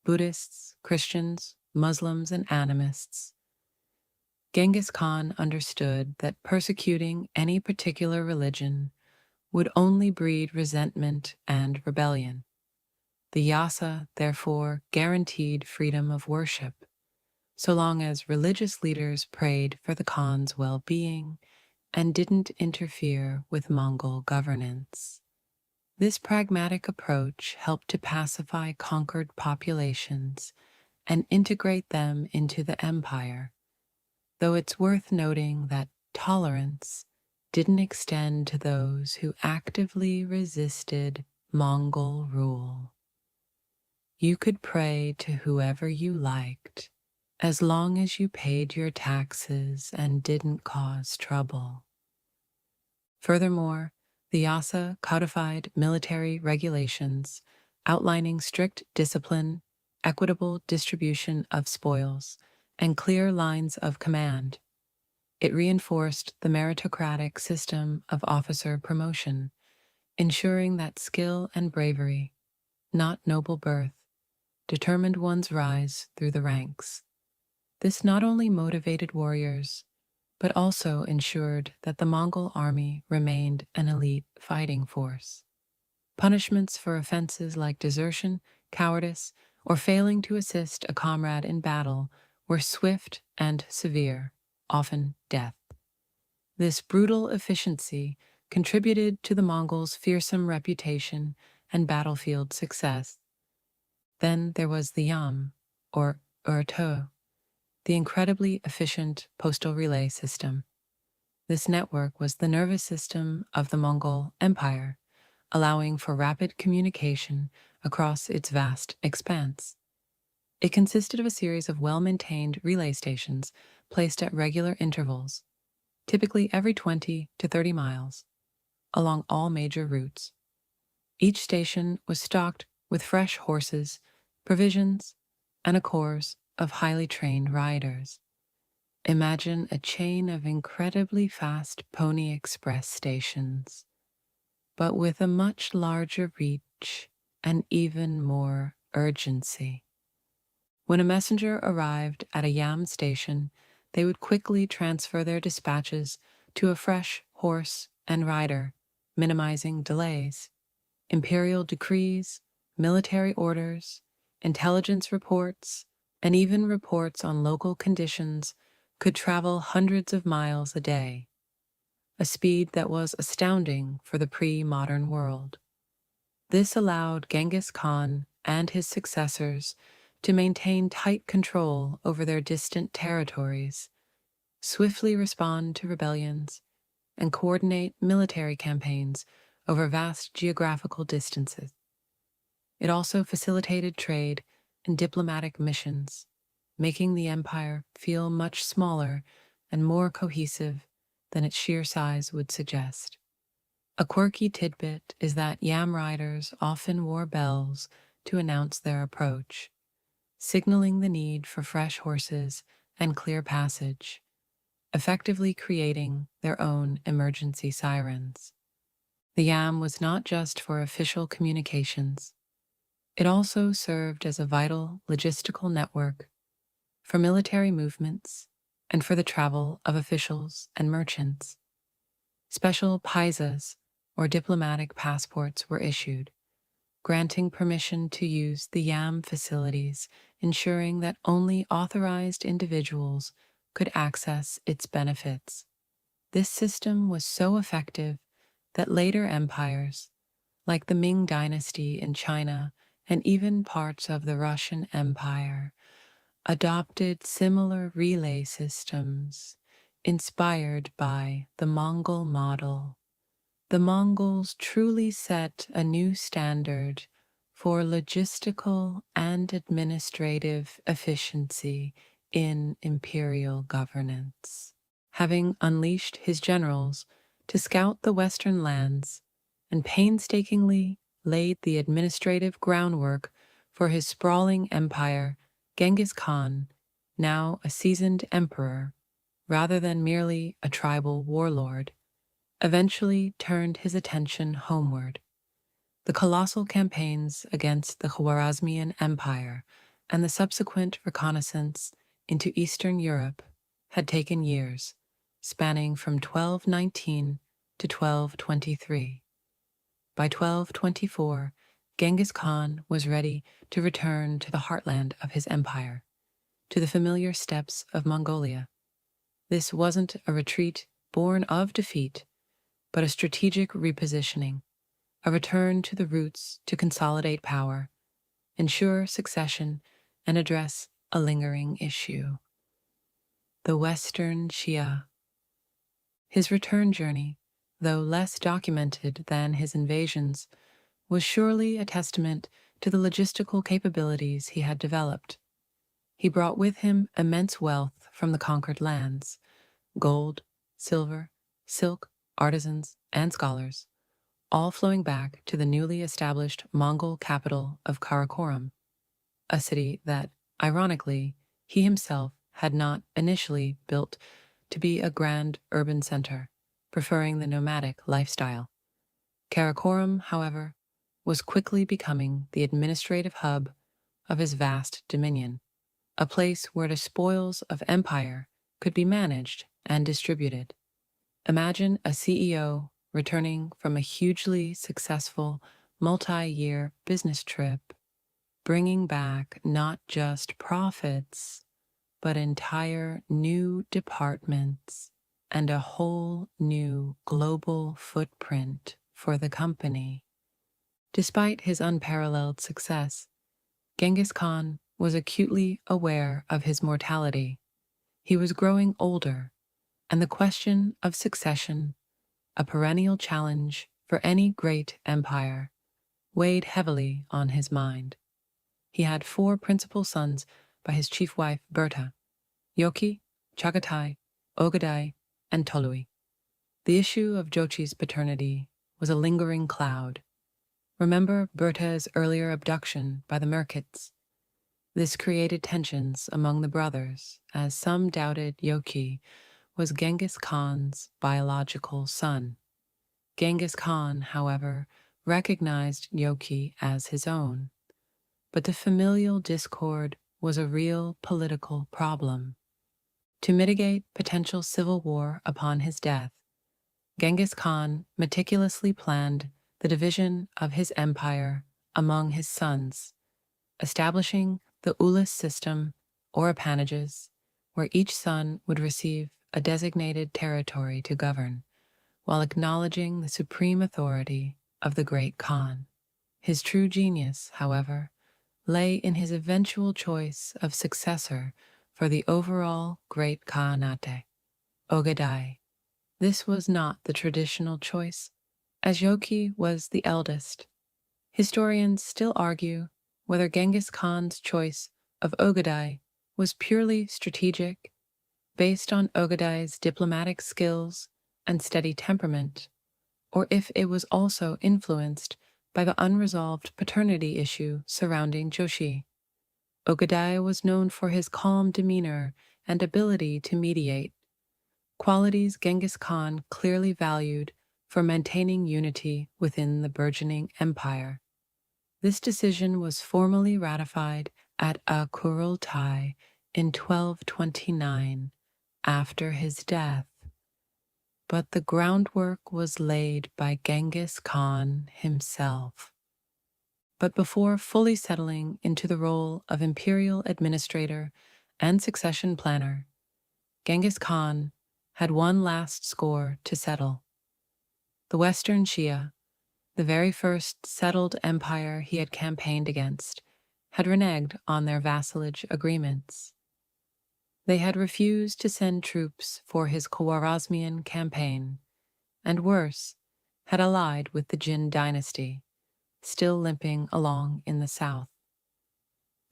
Buddhists, Christians, Muslims, and animists. Genghis Khan understood that persecuting any particular religion would only breed resentment and rebellion. The Yasa, therefore, guaranteed freedom of worship, so long as religious leaders prayed for the Khan's well-being and didn't interfere with Mongol governance. This pragmatic approach helped to pacify conquered populations and integrate them into the empire, though it's worth noting that tolerance didn't extend to those who actively resisted Mongol rule. You could pray to whoever you liked, as long as you paid your taxes and didn't cause trouble. Furthermore, the Yasa codified military regulations outlining strict discipline, equitable distribution of spoils, and clear lines of command. It reinforced the meritocratic system of officer promotion, ensuring that skill and bravery, not noble birth, determined one's rise through the ranks. This not only motivated warriors, but also ensured that the Mongol army remained an elite fighting force. Punishments for offenses like desertion, cowardice, or failing to assist a comrade in battle were swift and severe, often death. This brutal efficiency contributed to the Mongols' fearsome reputation and battlefield success. Then there was the Yam, or Urto, the incredibly efficient postal relay system. This network was the nervous system of the Mongol Empire, allowing for rapid communication across its vast expanse. It consisted of a series of well-maintained relay stations placed at regular intervals, typically every 20 to 30 miles, along all major routes. Each station was stocked with fresh horses, provisions, and a corps of highly trained riders. Imagine a chain of incredibly fast Pony Express stations, but with a much larger reach and even more urgency. When a messenger arrived at a Yam station, they would quickly transfer their dispatches to a fresh horse and rider, minimizing delays. Imperial decrees, military orders, intelligence reports, and even reports on local conditions could travel hundreds of miles a day, a speed that was astounding for the pre-modern world. This allowed Genghis Khan and his successors to maintain tight control over their distant territories, swiftly respond to rebellions, and coordinate military campaigns over vast geographical distances. It also facilitated trade and diplomatic missions, making the empire feel much smaller and more cohesive than its sheer size would suggest. A quirky tidbit is that Yam riders often wore bells to announce their approach, signaling the need for fresh horses and clear passage, effectively creating their own emergency sirens. The Yam was not just for official communications. It also served as a vital logistical network for military movements and for the travel of officials and merchants. Special paisas, or diplomatic passports, were issued, granting permission to use the Yam facilities, ensuring that only authorized individuals could access its benefits. This system was so effective that later empires, like the Ming Dynasty in China and even parts of the Russian Empire, adopted similar relay systems inspired by the Mongol model. The Mongols truly set a new standard for logistical and administrative efficiency in imperial governance. Having unleashed his generals to scout the western lands and painstakingly laid the administrative groundwork for his sprawling empire, Genghis Khan, now a seasoned emperor rather than merely a tribal warlord, eventually turned his attention homeward. The colossal campaigns against the Khwarezmian Empire and the subsequent reconnaissance into Eastern Europe had taken years, spanning from 1219 to 1223. By 1224, Genghis Khan was ready to return to the heartland of his empire, to the familiar steppes of Mongolia. This wasn't a retreat born of defeat, but a strategic repositioning, a return to the roots to consolidate power, ensure succession, and address a lingering issue: the Western Shia. His return journey, though less documented than his invasions, was surely a testament to the logistical capabilities he had developed. He brought with him immense wealth from the conquered lands: gold, silver, silk, artisans, and scholars, all flowing back to the newly established Mongol capital of Karakorum, a city that, ironically, he himself had not initially built to be a grand urban center, preferring the nomadic lifestyle. Karakorum, however, was quickly becoming the administrative hub of his vast dominion, a place where the spoils of empire could be managed and distributed. Imagine a CEO returning from a hugely successful multi-year business trip, bringing back not just profits, but entire new departments and a whole new global footprint for the company. Despite his unparalleled success, Genghis Khan was acutely aware of his mortality. He was growing older, and the question of succession, a perennial challenge for any great empire, weighed heavily on his mind. He had 4 principal sons by his chief wife Berta: Yoki, Chagatai, Ogadai, and Tolui. The issue of Jochi's paternity was a lingering cloud. Remember Berta's earlier abduction by the Merkits? This created tensions among the brothers, as some doubted Yoki was Genghis Khan's biological son. Genghis Khan, however, recognized Yoki as his own. But the familial discord was a real political problem. To mitigate potential civil war upon his death, Genghis Khan meticulously planned the division of his empire among his sons, establishing the Ulis system, or appanages, where each son would receive a designated territory to govern, while acknowledging the supreme authority of the great Khan. His true genius, however, lay in his eventual choice of successor for the overall Great Khanate, Ogadai. This was not the traditional choice, as Yoki was the eldest. Historians still argue whether Genghis Khan's choice of Ogadai was purely strategic, based on Ogadai's diplomatic skills and steady temperament, or if it was also influenced by the unresolved paternity issue surrounding Joshi. Ogadai was known for his calm demeanor and ability to mediate, qualities Genghis Khan clearly valued for maintaining unity within the burgeoning empire. This decision was formally ratified at a Kurultai in 1229 after his death, but the groundwork was laid by Genghis Khan himself. But before fully settling into the role of imperial administrator and succession planner, Genghis Khan had one last score to settle. The Western Shia, the very first settled empire he had campaigned against, had reneged on their vassalage agreements. They had refused to send troops for his Khwarezmian campaign, and worse, had allied with the Jin dynasty, still limping along in the south.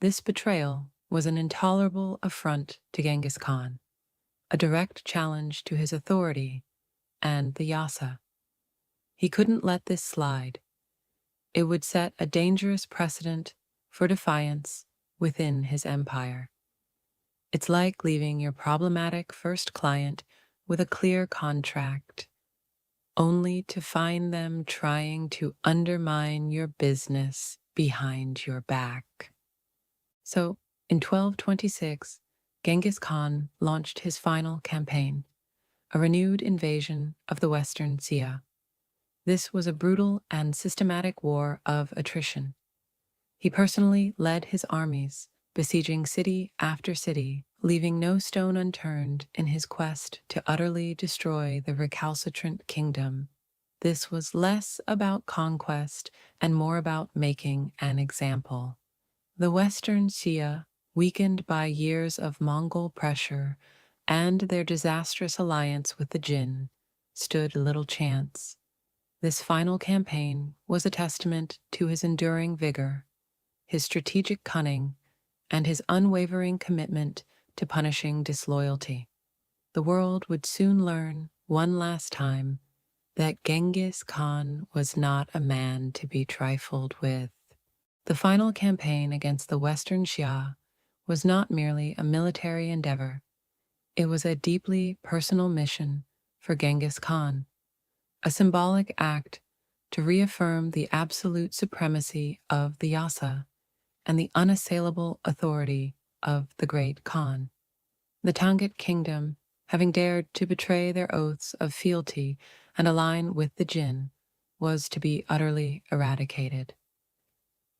This betrayal was an intolerable affront to Genghis Khan, a direct challenge to his authority and the Yasa. He couldn't let this slide. It would set a dangerous precedent for defiance within his empire. It's like leaving your problematic first client with a clear contract, only to find them trying to undermine your business behind your back. So, in 1226, Genghis Khan launched his final campaign, a renewed invasion of the Western Xia. This was a brutal and systematic war of attrition. He personally led his armies, besieging city after city, leaving no stone unturned in his quest to utterly destroy the recalcitrant kingdom. This was less about conquest and more about making an example. The Western Xia, weakened by years of Mongol pressure and their disastrous alliance with the Jin, stood little chance. This final campaign was a testament to his enduring vigor, his strategic cunning, and his unwavering commitment to punishing disloyalty. The world would soon learn, one last time, that Genghis Khan was not a man to be trifled with. The final campaign against the Western Xia was not merely a military endeavor. It was a deeply personal mission for Genghis Khan, a symbolic act to reaffirm the absolute supremacy of the Yasa and the unassailable authority of the great Khan. The Tangut kingdom, having dared to betray their oaths of fealty and align with the Jin, was to be utterly eradicated.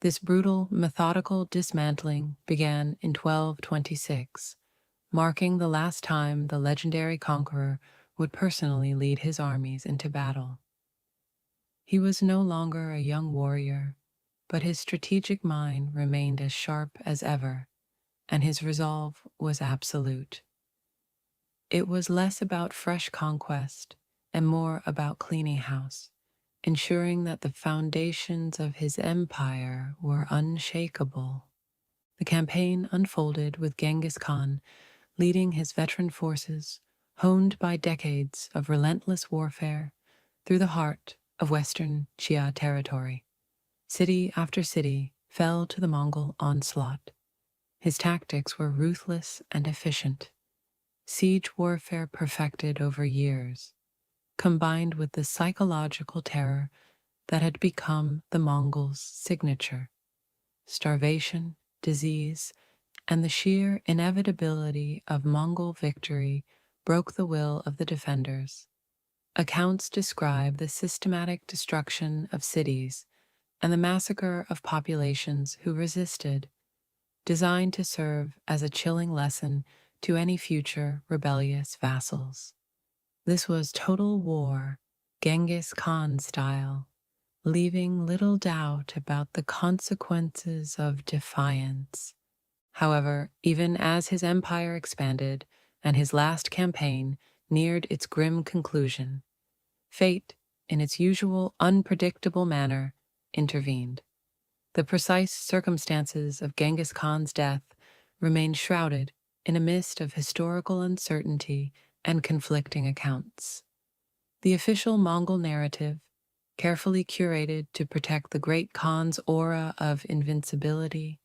This brutal, methodical dismantling began in 1226, marking the last time the legendary conqueror would personally lead his armies into battle. He was no longer a young warrior, but his strategic mind remained as sharp as ever, and his resolve was absolute. It was less about fresh conquest and more about cleaning house, ensuring that the foundations of his empire were unshakable. The campaign unfolded with Genghis Khan leading his veteran forces, honed by decades of relentless warfare, through the heart of Western Xia territory. City after city fell to the Mongol onslaught. His tactics were ruthless and efficient. Siege warfare perfected over years, combined with the psychological terror that had become the Mongols' signature. Starvation, disease, and the sheer inevitability of Mongol victory broke the will of the defenders. Accounts describe the systematic destruction of cities and the massacre of populations who resisted, designed to serve as a chilling lesson to any future rebellious vassals. This was total war, Genghis Khan style, leaving little doubt about the consequences of defiance. However, even as his empire expanded and his last campaign neared its grim conclusion, fate, in its usual unpredictable manner, intervened. The precise circumstances of Genghis Khan's death remained shrouded in a mist of historical uncertainty and conflicting accounts. The official Mongol narrative, carefully curated to protect the great Khan's aura of invincibility,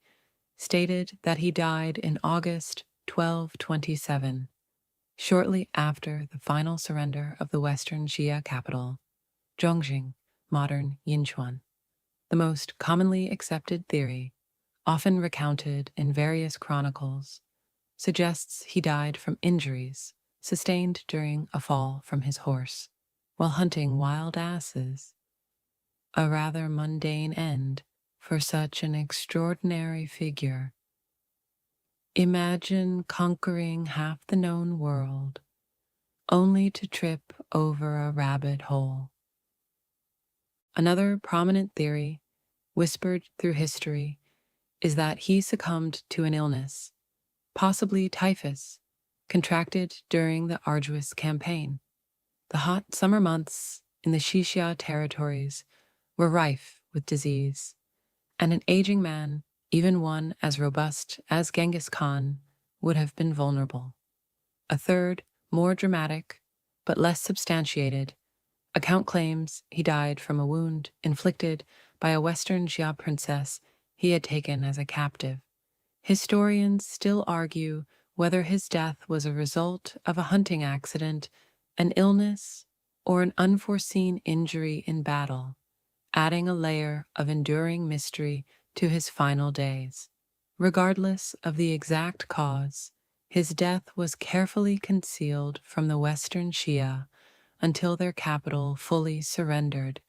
stated that he died in August 1227, shortly after the final surrender of the Western Xia capital, Zhongxing, modern Yinchuan. The most commonly accepted theory, often recounted in various chronicles, suggests he died from injuries sustained during a fall from his horse while hunting wild asses, a rather mundane end for such an extraordinary figure. Imagine conquering half the known world only to trip over a rabbit hole. Another prominent theory, whispered through history, is that he succumbed to an illness, possibly typhus, contracted during the arduous campaign. The hot summer months in the Xixia territories were rife with disease, and an aging man, even one as robust as Genghis Khan, would have been vulnerable. A third, more dramatic, but less substantiated, account claims he died from a wound inflicted by a Western Xia princess he had taken as a captive. Historians still argue whether his death was a result of a hunting accident, an illness, or an unforeseen injury in battle, adding a layer of enduring mystery to his final days. Regardless of the exact cause, his death was carefully concealed from the Western Shia until their capital fully surrendered,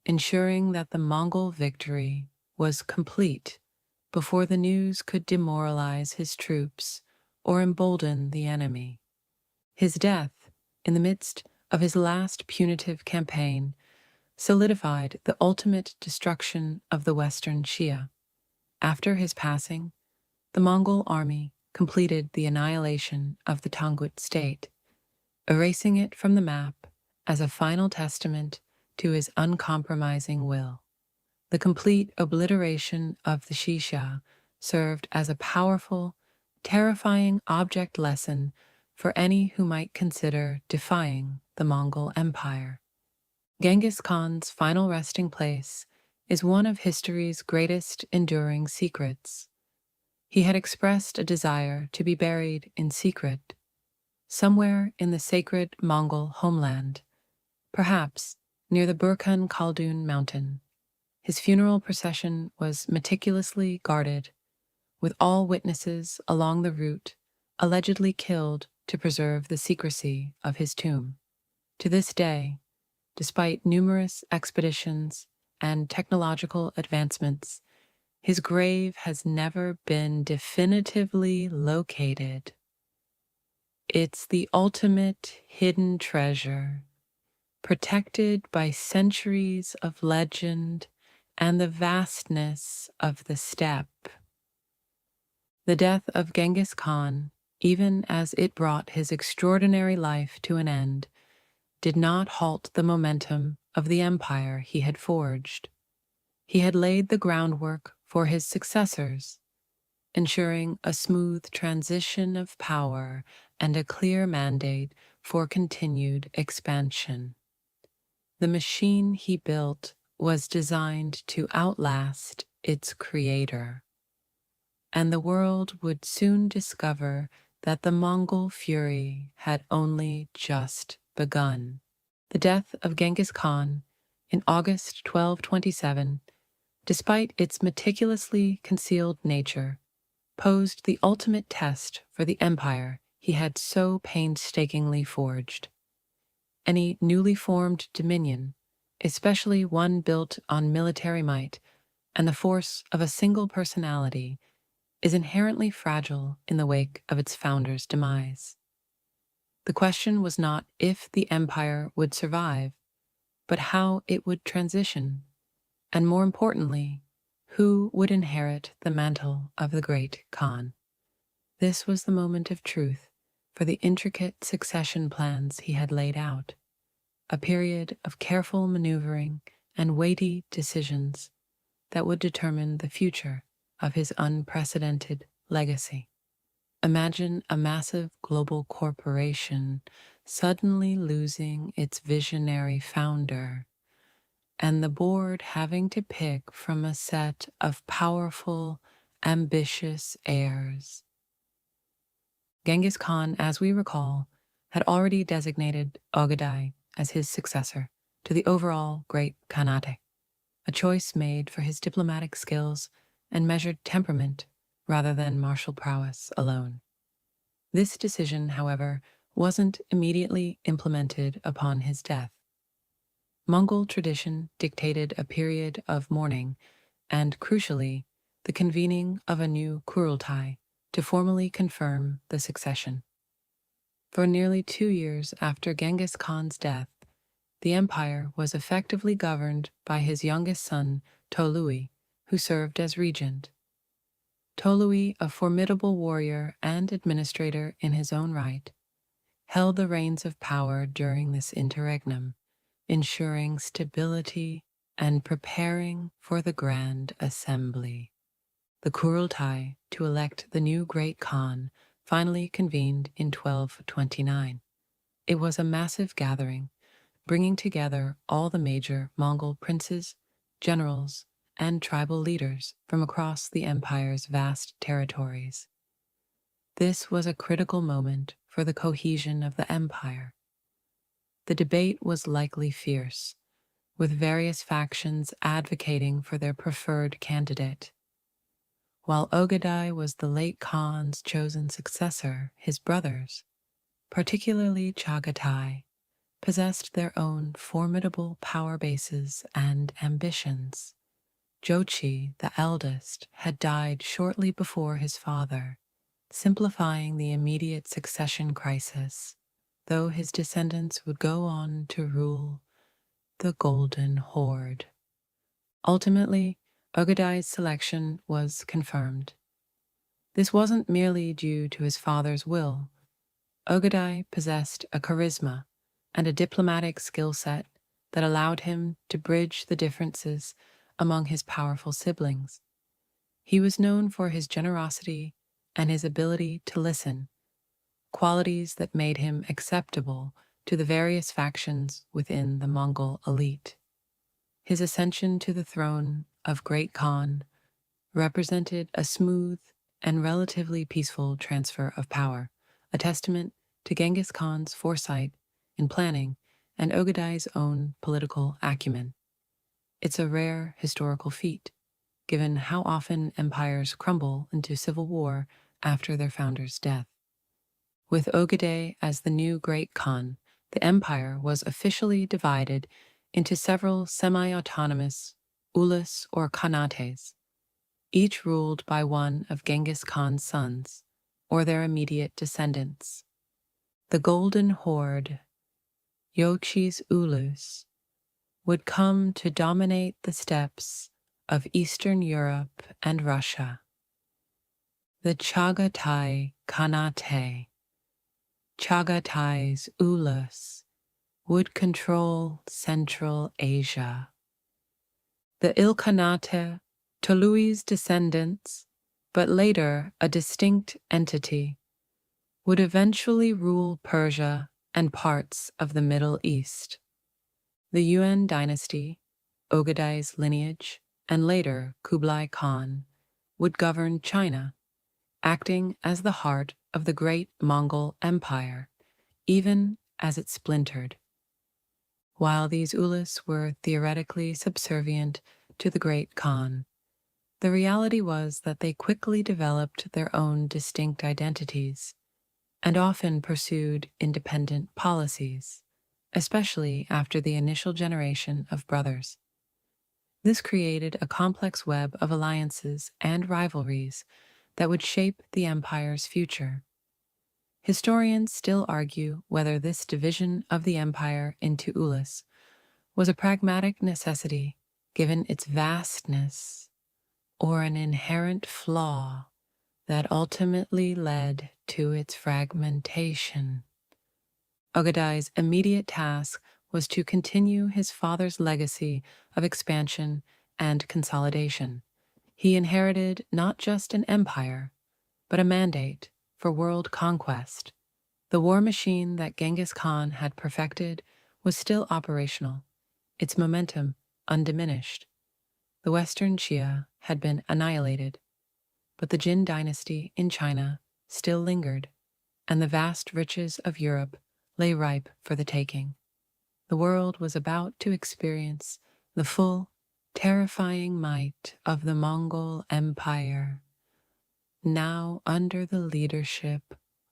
ensuring that the Mongol victory was complete before the news could demoralize his troops or embolden the enemy. His death, in the midst of his last punitive campaign, solidified the ultimate destruction of the Western Shia. After his passing, the Mongol army completed the annihilation of the Tangut state, erasing it from the map as a final testament to his uncompromising will. The complete obliteration of the Xixia served as a powerful, terrifying object lesson for any who might consider defying the Mongol Empire. Genghis Khan's final resting place is one of history's greatest enduring secrets. He had expressed a desire to be buried in secret, somewhere in the sacred Mongol homeland, perhaps near the Burkhan Khaldun mountain. His funeral procession was meticulously guarded, with all witnesses along the route allegedly killed to preserve the secrecy of his tomb. To this day, despite numerous expeditions and technological advancements, his grave has never been definitively located. It's the ultimate hidden treasure, protected by centuries of legend and the vastness of the steppe. The death of Genghis Khan, even as it brought his extraordinary life to an end, did not halt the momentum of the empire he had forged. He had laid the groundwork for his successors, ensuring a smooth transition of power and a clear mandate for continued expansion. The machine he built was designed to outlast its creator, and the world would soon discover that the Mongol fury had only just begun. The death of Genghis Khan in August 1227, despite its meticulously concealed nature, posed the ultimate test for the empire he had so painstakingly forged. Any newly formed dominion, especially one built on military might and the force of a single personality, is inherently fragile in the wake of its founder's demise. The question was not if the empire would survive, but how it would transition, and more importantly, who would inherit the mantle of the great Khan. This was the moment of truth for the intricate succession plans he had laid out, a period of careful maneuvering and weighty decisions that would determine the future of his unprecedented legacy. Imagine a massive global corporation suddenly losing its visionary founder, and the board having to pick from a set of powerful, ambitious heirs. Genghis Khan, as we recall, had already designated Ogadai as his successor to the overall Great Khanate, a choice made for his diplomatic skills and measured temperament rather than martial prowess alone. This decision, however, wasn't immediately implemented upon his death. Mongol tradition dictated a period of mourning and, crucially, the convening of a new Kurultai to formally confirm the succession. For nearly 2 years after Genghis Khan's death, the empire was effectively governed by his youngest son, Tolui, who served as regent. Tolui, a formidable warrior and administrator in his own right, held the reins of power during this interregnum, ensuring stability and preparing for the Grand Assembly. The Kurultai to elect the new Great Khan finally convened in 1229. It was a massive gathering, bringing together all the major Mongol princes, generals, and tribal leaders from across the empire's vast territories. This was a critical moment for the cohesion of the empire. The debate was likely fierce, with various factions advocating for their preferred candidate. While Ogadai was the late Khan's chosen successor, his brothers, particularly Chagatai, possessed their own formidable power bases and ambitions. Jochi, the eldest, had died shortly before his father, simplifying the immediate succession crisis, though his descendants would go on to rule the Golden Horde. Ultimately, Ogadai's selection was confirmed. This wasn't merely due to his father's will. Ogadai possessed a charisma and a diplomatic skill set that allowed him to bridge the differences among his powerful siblings. He was known for his generosity and his ability to listen, qualities that made him acceptable to the various factions within the Mongol elite. His ascension to the throne of Great Khan represented a smooth and relatively peaceful transfer of power, a testament to Genghis Khan's foresight in planning and Ogadai's own political acumen. It's a rare historical feat, given how often empires crumble into civil war after their founder's death. With Ogadai as the new Great Khan, the empire was officially divided into several semi-autonomous ulus or khanates, each ruled by one of Genghis Khan's sons or their immediate descendants. The Golden Horde, Jochi's ulus, would come to dominate the steppes of Eastern Europe and Russia. The Chagatai Khanate, Chagatai's ulus, would control Central Asia. The Ilkhanate, Tolui's descendants, but later a distinct entity, would eventually rule Persia and parts of the Middle East. The Yuan dynasty, Ogadai's lineage, and later Kublai Khan, would govern China, acting as the heart of the great Mongol Empire, even as it splintered. While these ulus were theoretically subservient to the Great Khan, the reality was that they quickly developed their own distinct identities and often pursued independent policies, especially after the initial generation of brothers. This created a complex web of alliances and rivalries that would shape the empire's future. Historians still argue whether this division of the empire into ulus was a pragmatic necessity given its vastness, or an inherent flaw that ultimately led to its fragmentation. Ogadai's immediate task was to continue his father's legacy of expansion and consolidation. He inherited not just an empire, but a mandate for world conquest. The war machine that Genghis Khan had perfected was still operational, its momentum undiminished. The Western Xia had been annihilated, but the Jin dynasty in China still lingered, and the vast riches of Europe lay ripe for the taking. The world was about to experience the full, terrifying might of the Mongol Empire, now under the leadership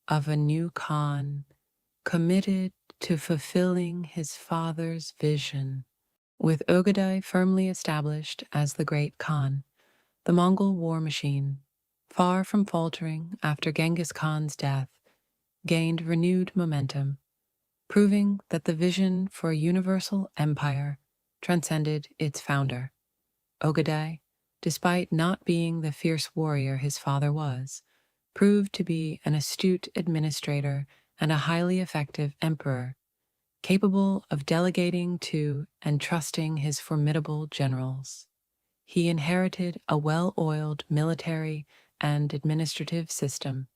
of a new Khan committed to fulfilling his father's vision. With Ogadai firmly established as the Great Khan, the Mongol war machine, far from faltering after Genghis Khan's death, gained renewed momentum, proving that the vision for a universal empire transcended its founder. Ogadai, despite not being the fierce warrior his father was, proved to be an astute administrator and a highly effective emperor, capable of delegating to and trusting his formidable generals. He inherited a well-oiled military and administrative system,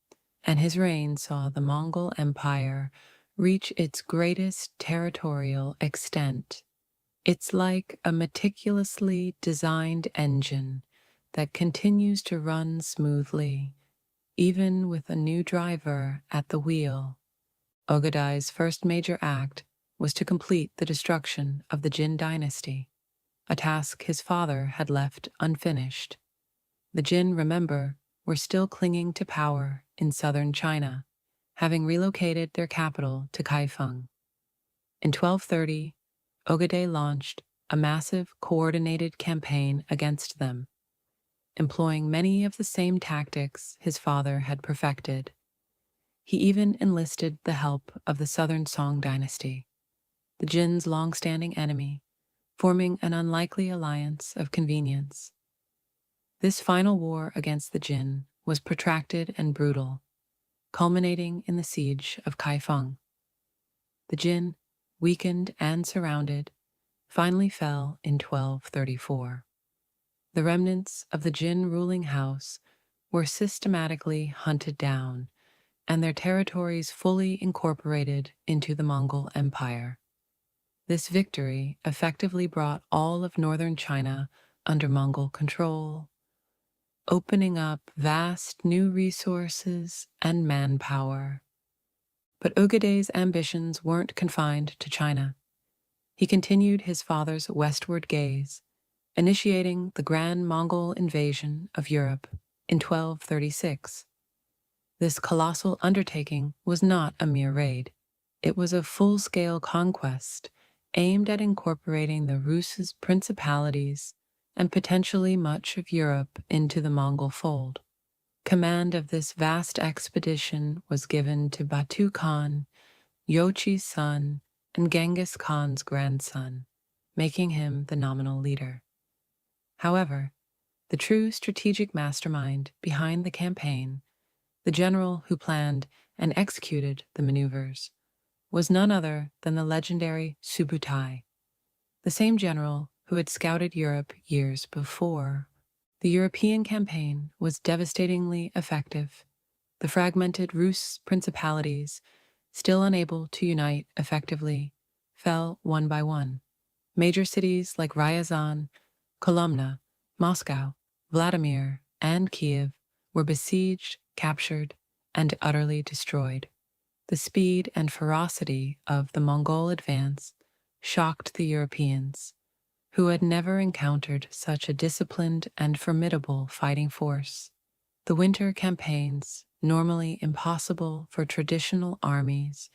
and his reign saw the Mongol Empire reach its greatest territorial extent. It's like a meticulously designed engine that continues to run smoothly, even with a new driver at the wheel. Ogedai's first major act was to complete the destruction of the Jin dynasty, a task his father had left unfinished. The Jin, remember, were still clinging to power in southern China, having relocated their capital to Kaifeng. In 1230, Ogedai launched a massive coordinated campaign against them, employing many of the same tactics his father had perfected. He even enlisted the help of the southern Song dynasty, the Jin's long-standing enemy, forming an unlikely alliance of convenience. This final war against the Jin was protracted and brutal, culminating in the siege of Kaifeng. The Jin, weakened and surrounded, finally fell in 1234. The remnants of the Jin ruling house were systematically hunted down and their territories fully incorporated into the Mongol Empire. This victory effectively brought all of northern China under Mongol control, opening up vast new resources and manpower. But Ogedai's ambitions weren't confined to China. He continued his father's westward gaze, initiating the Grand Mongol invasion of Europe in 1236. This colossal undertaking was not a mere raid. It was a full-scale conquest aimed at incorporating the Rus' principalities and potentially much of Europe into the Mongol fold. Command of this vast expedition was given to Batu Khan, Yochi's son, and Genghis Khan's grandson, making him the nominal leader. However, the true strategic mastermind behind the campaign, the general who planned and executed the maneuvers, was none other than the legendary Subutai, the same general who had scouted Europe years before. The European campaign was devastatingly effective. The fragmented Rus principalities, still unable to unite effectively, fell one by one. Major cities like Ryazan, Kolomna, Moscow, Vladimir, and Kiev were besieged, captured, and utterly destroyed. The speed and ferocity of the Mongol advance shocked the Europeans, who had never encountered such a disciplined and formidable fighting force. The winter campaigns, normally impossible for traditional armies,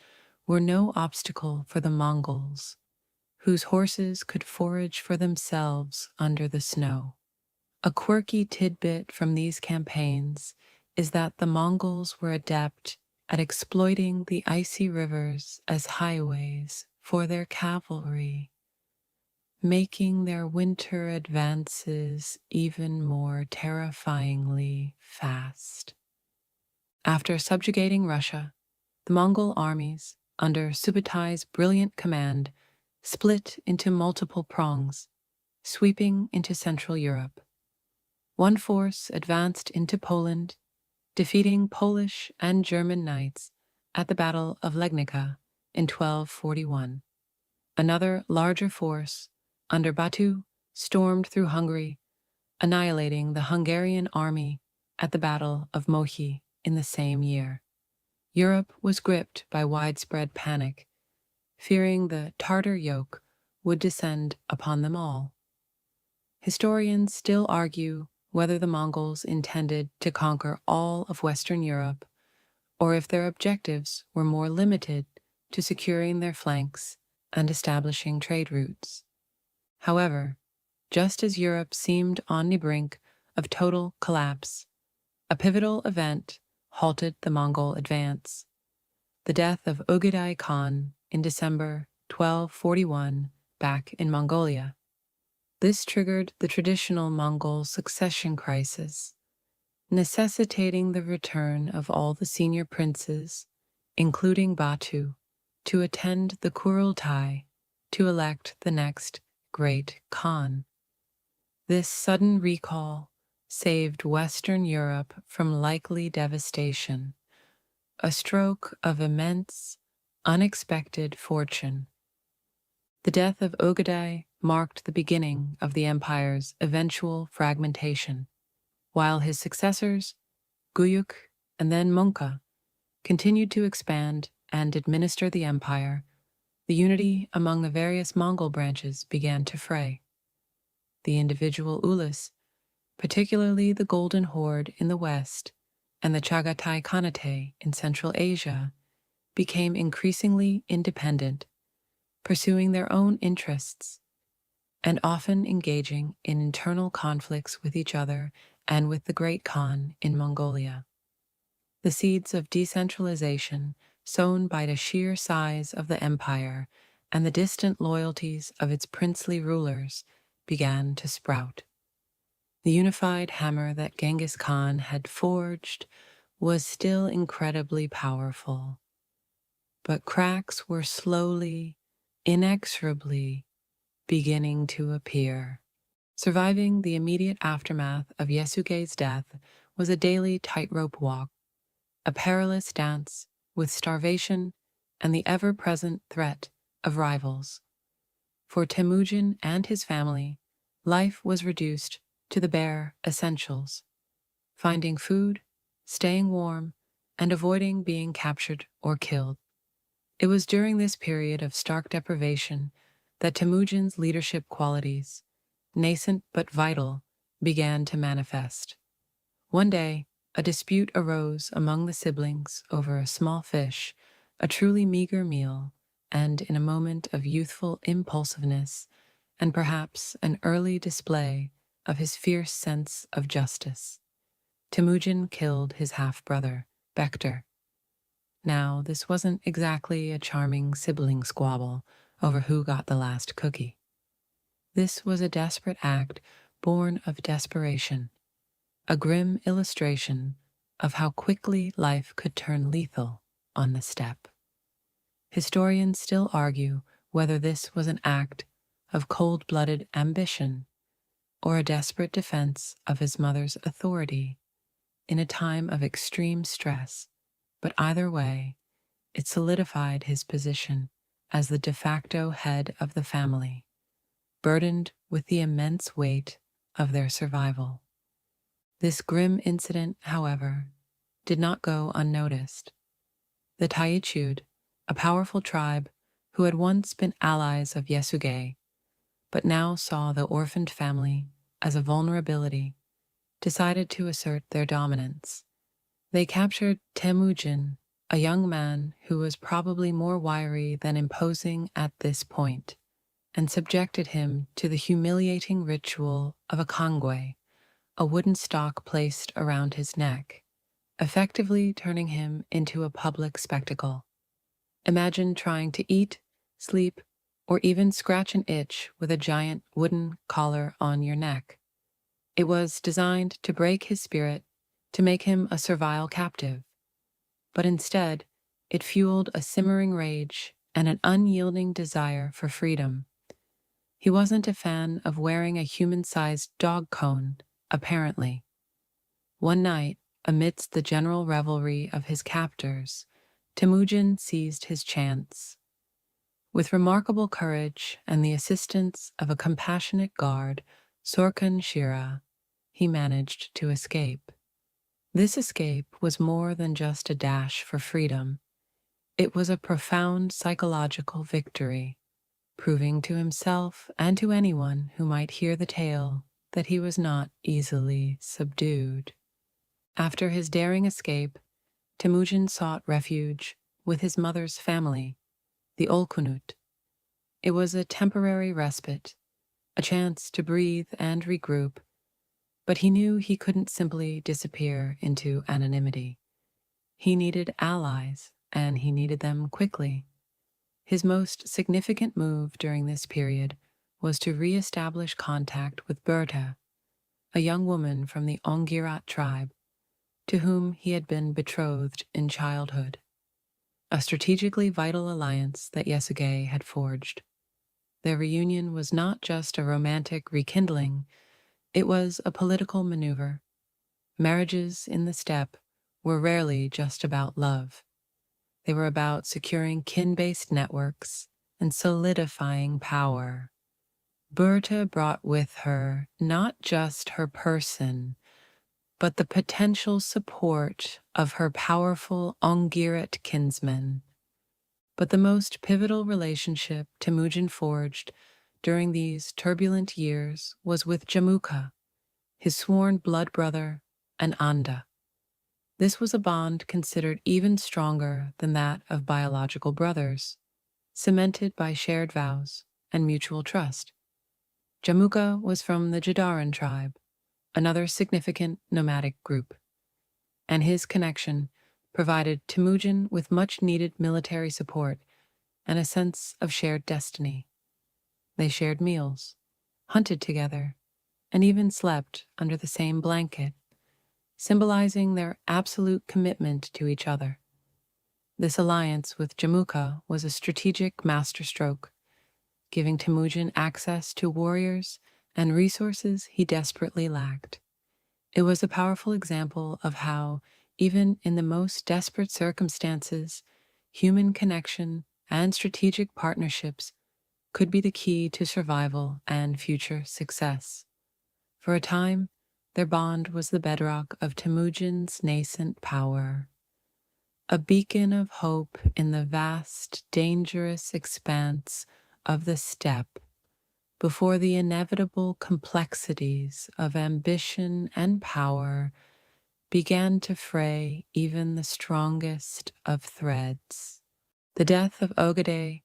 were no obstacle for the Mongols, whose horses could forage for themselves under the snow. A quirky tidbit from these campaigns is that the Mongols were adept at exploiting the icy rivers as highways for their cavalry, making their winter advances even more terrifyingly fast. After subjugating Russia, the Mongol armies, under Subutai's brilliant command, split into multiple prongs, sweeping into Central Europe. One force advanced into Poland, defeating Polish and German knights at the Battle of Legnica in 1241. Another larger force, under Batu, stormed through Hungary, annihilating the Hungarian army at the Battle of Mohi in the same year. Europe was gripped by widespread panic, fearing the Tartar yoke would descend upon them all. Historians still argue whether the Mongols intended to conquer all of Western Europe, or if their objectives were more limited to securing their flanks and establishing trade routes. However, just as Europe seemed on the brink of total collapse, a pivotal event halted the Mongol advance: the death of Ogedai Khan in December 1241 back in Mongolia. This triggered the traditional Mongol succession crisis, necessitating the return of all the senior princes, including Batu, to attend the Kurultai to elect the next great Khan. This sudden recall saved Western Europe from likely devastation, a stroke of immense, unexpected fortune. The death of Ögedei marked the beginning of the empire's eventual fragmentation, while his successors, Guyuk and then Munka, continued to expand and administer the empire. The unity among the various Mongol branches began to fray. The individual Ulis, particularly the Golden Horde in the west and the Chagatai Khanate in Central Asia, became increasingly independent, pursuing their own interests, and often engaging in internal conflicts with each other and with the Great Khan in Mongolia. The seeds of decentralization sown by the sheer size of the empire and the distant loyalties of its princely rulers began to sprout. The unified hammer that Genghis Khan had forged was still incredibly powerful, but cracks were slowly, inexorably beginning to appear. Surviving the immediate aftermath of Yesugei's death was a daily tightrope walk, a perilous dance with starvation and the ever-present threat of rivals. For Temujin and his family, life was reduced to the bare essentials: finding food, staying warm, and avoiding being captured or killed. It was during this period of stark deprivation that Temujin's leadership qualities, nascent but vital, began to manifest. One day, a dispute arose among the siblings over a small fish, a truly meager meal, and in a moment of youthful impulsiveness and perhaps an early display of his fierce sense of justice, Temujin killed his half-brother, Bektar. Now, this wasn't exactly a charming sibling squabble over who got the last cookie. This was a desperate act born of desperation, a grim illustration of how quickly life could turn lethal on the steppe. Historians still argue whether this was an act of cold-blooded ambition or a desperate defense of his mother's authority in a time of extreme stress, but either way, it solidified his position as the de facto head of the family, burdened with the immense weight of their survival. This grim incident, however, did not go unnoticed. The Taichud, a powerful tribe who had once been allies of Yesugei, but now saw the orphaned family as a vulnerability, decided to assert their dominance. They captured Temujin, a young man who was probably more wiry than imposing at this point, and subjected him to the humiliating ritual of a kangwe, a wooden stock placed around his neck, effectively turning him into a public spectacle. Imagine trying to eat, sleep, or even scratch an itch with a giant wooden collar on your neck. It was designed to break his spirit, to make him a servile captive. But instead, it fueled a simmering rage and an unyielding desire for freedom. He wasn't a fan of wearing a human-sized dog cone, apparently. One night, amidst the general revelry of his captors, Temujin seized his chance. With remarkable courage and the assistance of a compassionate guard, Sorkun Shira, he managed to escape. This escape was more than just a dash for freedom. It was a profound psychological victory, proving to himself and to anyone who might hear the tale that he was not easily subdued. After his daring escape, Temujin sought refuge with his mother's family, the Olkunut. It was a temporary respite, a chance to breathe and regroup, but he knew he couldn't simply disappear into anonymity. He needed allies, and he needed them quickly. His most significant move during this period was to re-establish contact with Berta, a young woman from the Ongirat tribe, to whom he had been betrothed in childhood, a strategically vital alliance that Yasuge had forged. Their reunion was not just a romantic rekindling, it was a political maneuver. Marriages in the steppe were rarely just about love. They were about securing kin-based networks and solidifying power. Berta brought with her not just her person, but the potential support of her powerful Ongirat kinsmen. But the most pivotal relationship Temujin forged during these turbulent years was with Jamuka, his sworn blood brother, and Anda. This was a bond considered even stronger than that of biological brothers, cemented by shared vows and mutual trust. Jamuka was from the Jadaran tribe, another significant nomadic group, and his connection provided Temujin with much-needed military support and a sense of shared destiny. They shared meals, hunted together, and even slept under the same blanket, symbolizing their absolute commitment to each other. This alliance with Jamuka was a strategic masterstroke, giving Temujin access to warriors and resources he desperately lacked. It was a powerful example of how, even in the most desperate circumstances, human connection and strategic partnerships could be the key to survival and future success. For a time, their bond was the bedrock of Temujin's nascent power, a beacon of hope in the vast, dangerous expanse of the steppe before the inevitable complexities of ambition and power began to fray even the strongest of threads. The death of Ogedei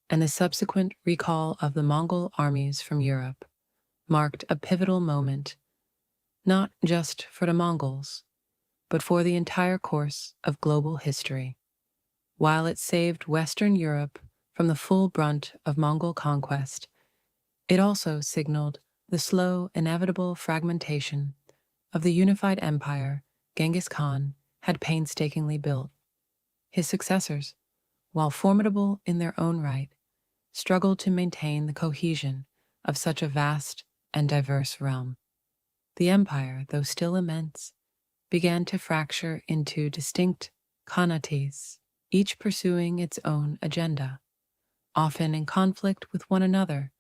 and the subsequent recall of the Mongol armies from Europe marked a pivotal moment, not just for the Mongols, but for the entire course of global history. While it saved Western Europe from the full brunt of Mongol conquest, it also signaled the slow, inevitable fragmentation of the unified empire Genghis Khan had painstakingly built. His successors, while formidable in their own right, struggled to maintain the cohesion of such a vast and diverse realm. The empire, though still immense, began to fracture into distinct khanates, each pursuing its own agenda, often in conflict with one another,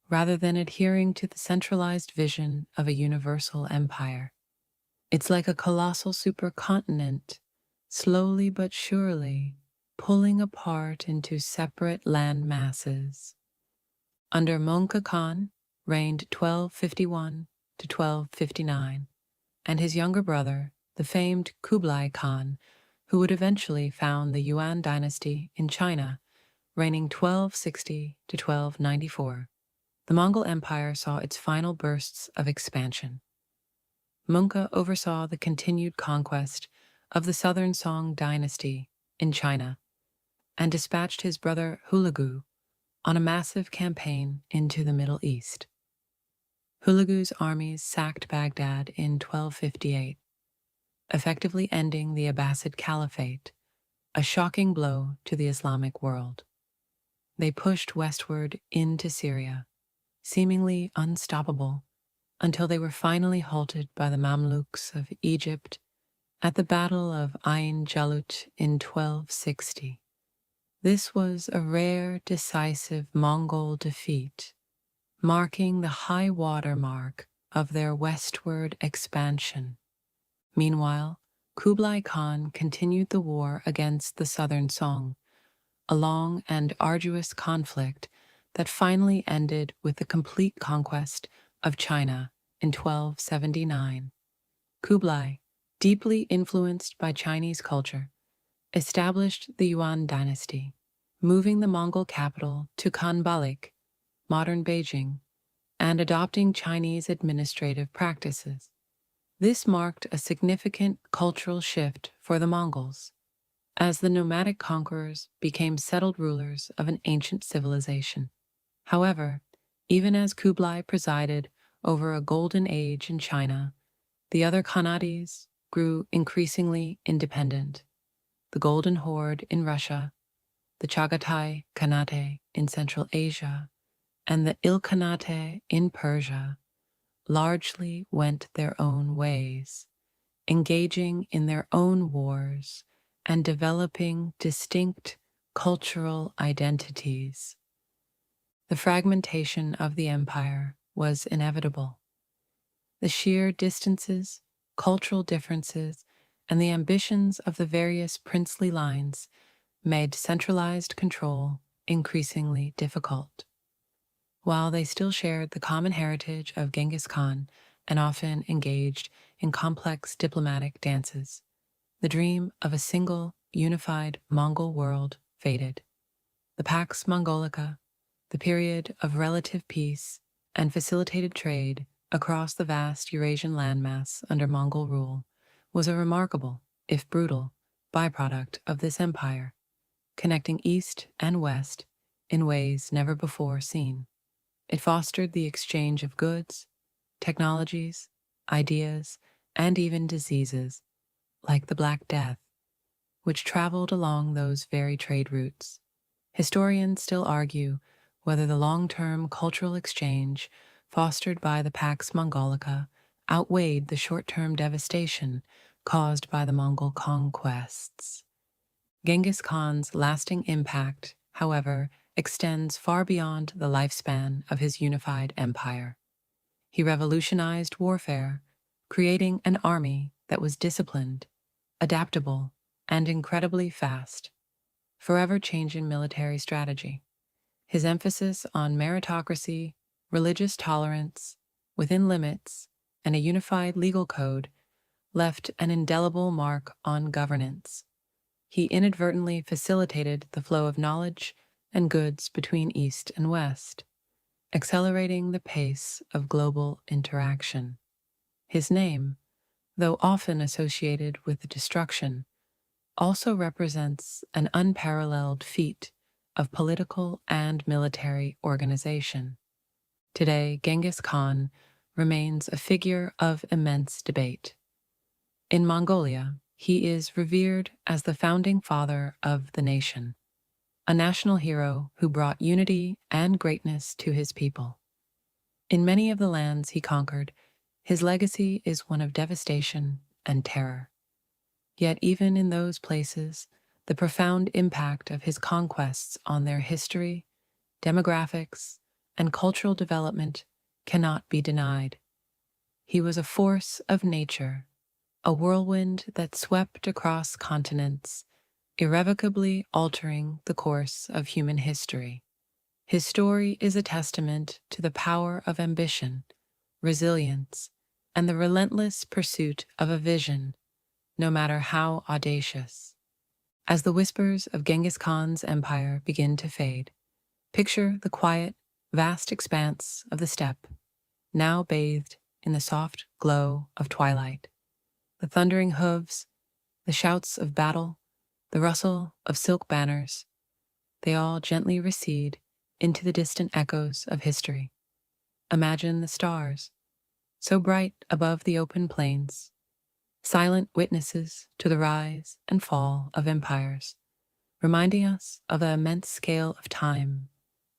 rather than adhering to the centralized vision of a universal empire. It's like a colossal supercontinent, slowly but surely pulling apart into separate land masses. Under Mongke Khan, reigned 1251 to 1259, and his younger brother, the famed Kublai Khan, who would eventually found the Yuan dynasty in China, reigning 1260 to 1294. The Mongol Empire saw its final bursts of expansion. Mongke oversaw the continued conquest of the Southern Song dynasty in China and dispatched his brother Hulagu on a massive campaign into the Middle East. Hulagu's armies sacked Baghdad in 1258, effectively ending the Abbasid Caliphate, a shocking blow to the Islamic world. They pushed westward into Syria, seemingly unstoppable, until they were finally halted by the Mamluks of Egypt at the Battle of Ain Jalut in 1260. This was a rare, decisive Mongol defeat, marking the high water mark of their westward expansion. Meanwhile, Kublai Khan continued the war against the Southern Song, a long and arduous conflict that finally ended with the complete conquest of China in 1279. Kublai, deeply influenced by Chinese culture, established the Yuan dynasty, moving the Mongol capital to Khanbalik, modern Beijing, and adopting Chinese administrative practices. This marked a significant cultural shift for the Mongols, as the nomadic conquerors became settled rulers of an ancient civilization. However, Even as Kublai presided over a golden age in China, the other Khanates grew increasingly independent. The Golden Horde in Russia, the Chagatai Khanate in Central Asia, and the Ilkhanate in Persia largely went their own ways, engaging in their own wars and developing distinct cultural identities. The fragmentation of the empire was inevitable. The sheer distances, cultural differences, and the ambitions of the various princely lines made centralized control increasingly difficult. While they still shared the common heritage of Genghis Khan and often engaged in complex diplomatic dances, the dream of a single, unified Mongol world faded. The Pax Mongolica, the period of relative peace and facilitated trade across the vast Eurasian landmass under Mongol rule, was a remarkable, if brutal, byproduct of this empire, connecting East and West in ways never before seen. It fostered the exchange of goods, technologies, ideas, and even diseases, like the Black Death, which traveled along those very trade routes. Historians still argue whether the long-term cultural exchange fostered by the Pax Mongolica outweighed the short-term devastation caused by the Mongol conquests. Genghis Khan's lasting impact, however, extends far beyond the lifespan of his unified empire. He revolutionized warfare, creating an army that was disciplined, adaptable, and incredibly fast, forever changing military strategy. His emphasis on meritocracy, religious tolerance, within limits, and a unified legal code left an indelible mark on governance. He inadvertently facilitated the flow of knowledge and goods between East and West, accelerating the pace of global interaction. His name, though often associated with destruction, also represents an unparalleled feat of political and military organization. Today, Genghis Khan remains a figure of immense debate. In Mongolia, he is revered as the founding father of the nation, a national hero who brought unity and greatness to his people. In many of the lands he conquered, his legacy is one of devastation and terror. Yet even in those places, the profound impact of his conquests on their history, demographics, and cultural development cannot be denied. He was a force of nature, a whirlwind that swept across continents, irrevocably altering the course of human history. His story is a testament to the power of ambition, resilience, and the relentless pursuit of a vision, no matter how audacious. As the whispers of Genghis Khan's empire begin to fade, picture the quiet, vast expanse of the steppe, now bathed in the soft glow of twilight. The thundering hooves, the shouts of battle, the rustle of silk banners, they all gently recede into the distant echoes of history. Imagine the stars, so bright above the open plains, silent witnesses to the rise and fall of empires, reminding us of the immense scale of time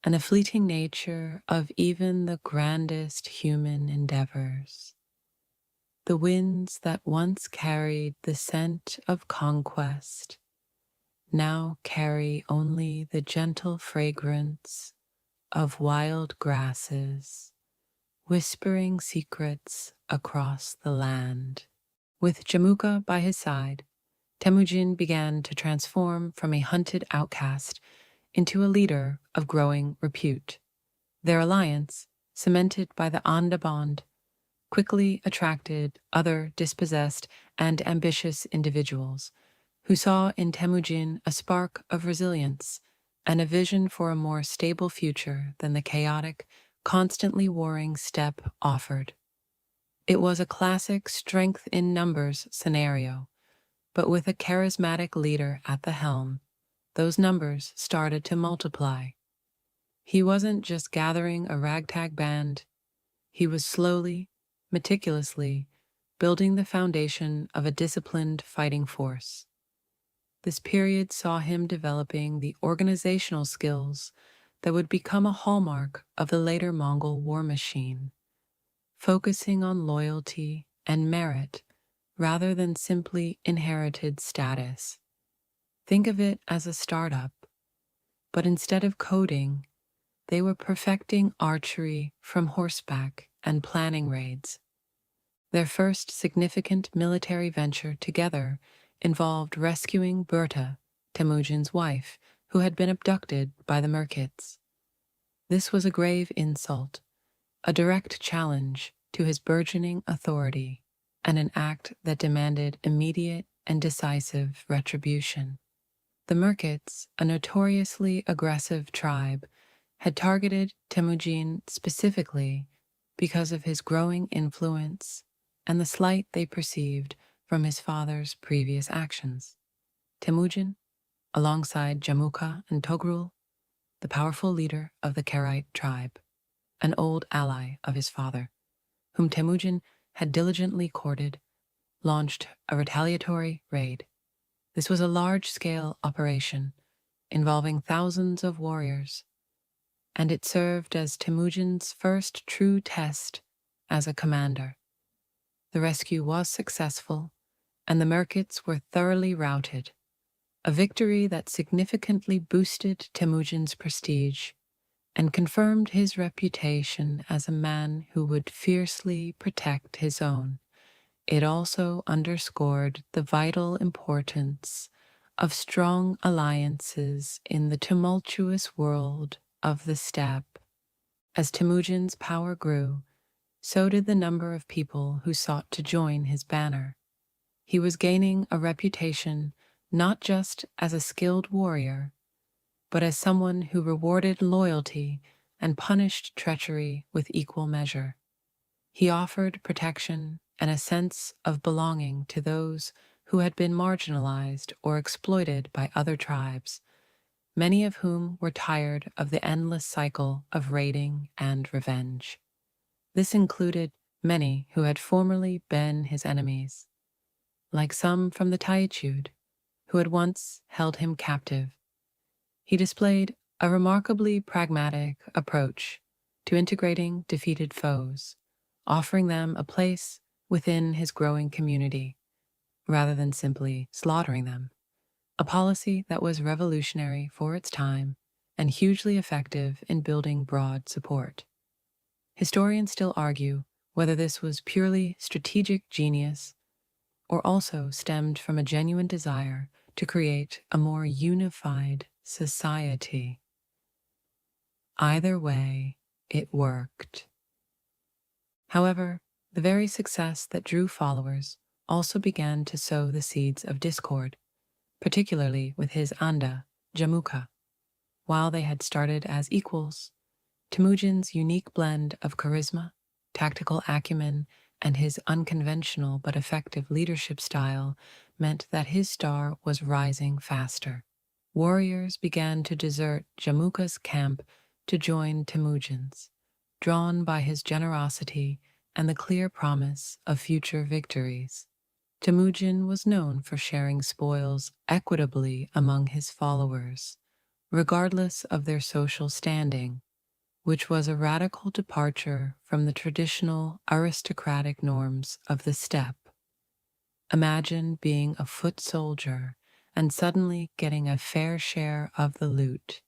and the fleeting nature of even the grandest human endeavors. The winds that once carried the scent of conquest now carry only the gentle fragrance of wild grasses, whispering secrets across the land. With Jamuka by his side, Temujin began to transform from a hunted outcast into a leader of growing repute. Their alliance, cemented by the Anda bond, quickly attracted other dispossessed and ambitious individuals who saw in Temujin a spark of resilience and a vision for a more stable future than the chaotic, constantly warring steppe offered. It was a classic strength in numbers scenario, but with a charismatic leader at the helm, those numbers started to multiply. He wasn't just gathering a ragtag band, he was slowly, meticulously, building the foundation of a disciplined fighting force. This period saw him developing the organizational skills that would become a hallmark of the later Mongol war machine, focusing on loyalty and merit rather than simply inherited status. Think of it as a startup, but instead of coding, they were perfecting archery from horseback and planning raids. Their first significant military venture together involved rescuing Berta, Temujin's wife, who had been abducted by the Merkits. This was a grave insult, a direct challenge to his burgeoning authority, and an act that demanded immediate and decisive retribution. The Merkits, a notoriously aggressive tribe, had targeted Temujin specifically because of his growing influence and the slight they perceived from his father's previous actions. Temujin, alongside Jamuka and Togrul, the powerful leader of the Karaite tribe, an old ally of his father, whom Temujin had diligently courted, launched a retaliatory raid. This was a large-scale operation involving thousands of warriors, and it served as Temujin's first true test as a commander. The rescue was successful, and the Merkits were thoroughly routed, a victory that significantly boosted Temujin's prestige and confirmed his reputation as a man who would fiercely protect his own. It also underscored the vital importance of strong alliances in the tumultuous world of the steppe. As Temujin's power grew, so did the number of people who sought to join his banner. He was gaining a reputation not just as a skilled warrior, but as someone who rewarded loyalty and punished treachery with equal measure. He offered protection and a sense of belonging to those who had been marginalized or exploited by other tribes, many of whom were tired of the endless cycle of raiding and revenge. This included many who had formerly been his enemies, like some from the Taichud, who had once held him captive. He displayed a remarkably pragmatic approach to integrating defeated foes, offering them a place within his growing community, rather than simply slaughtering them, a policy that was revolutionary for its time and hugely effective in building broad support. Historians still argue whether this was purely strategic genius or also stemmed from a genuine desire to create a more unified society. Either way, it worked. However, the very success that drew followers also began to sow the seeds of discord, particularly with his Anda, Jamuka. While they had started as equals, Temujin's unique blend of charisma, tactical acumen, and his unconventional but effective leadership style meant that his star was rising faster. Warriors began to desert Jamuka's camp to join Temujin's, drawn by his generosity and the clear promise of future victories. Temujin was known for sharing spoils equitably among his followers, regardless of their social standing, which was a radical departure from the traditional aristocratic norms of the steppe. Imagine being a foot soldier and suddenly getting a fair share of the loot.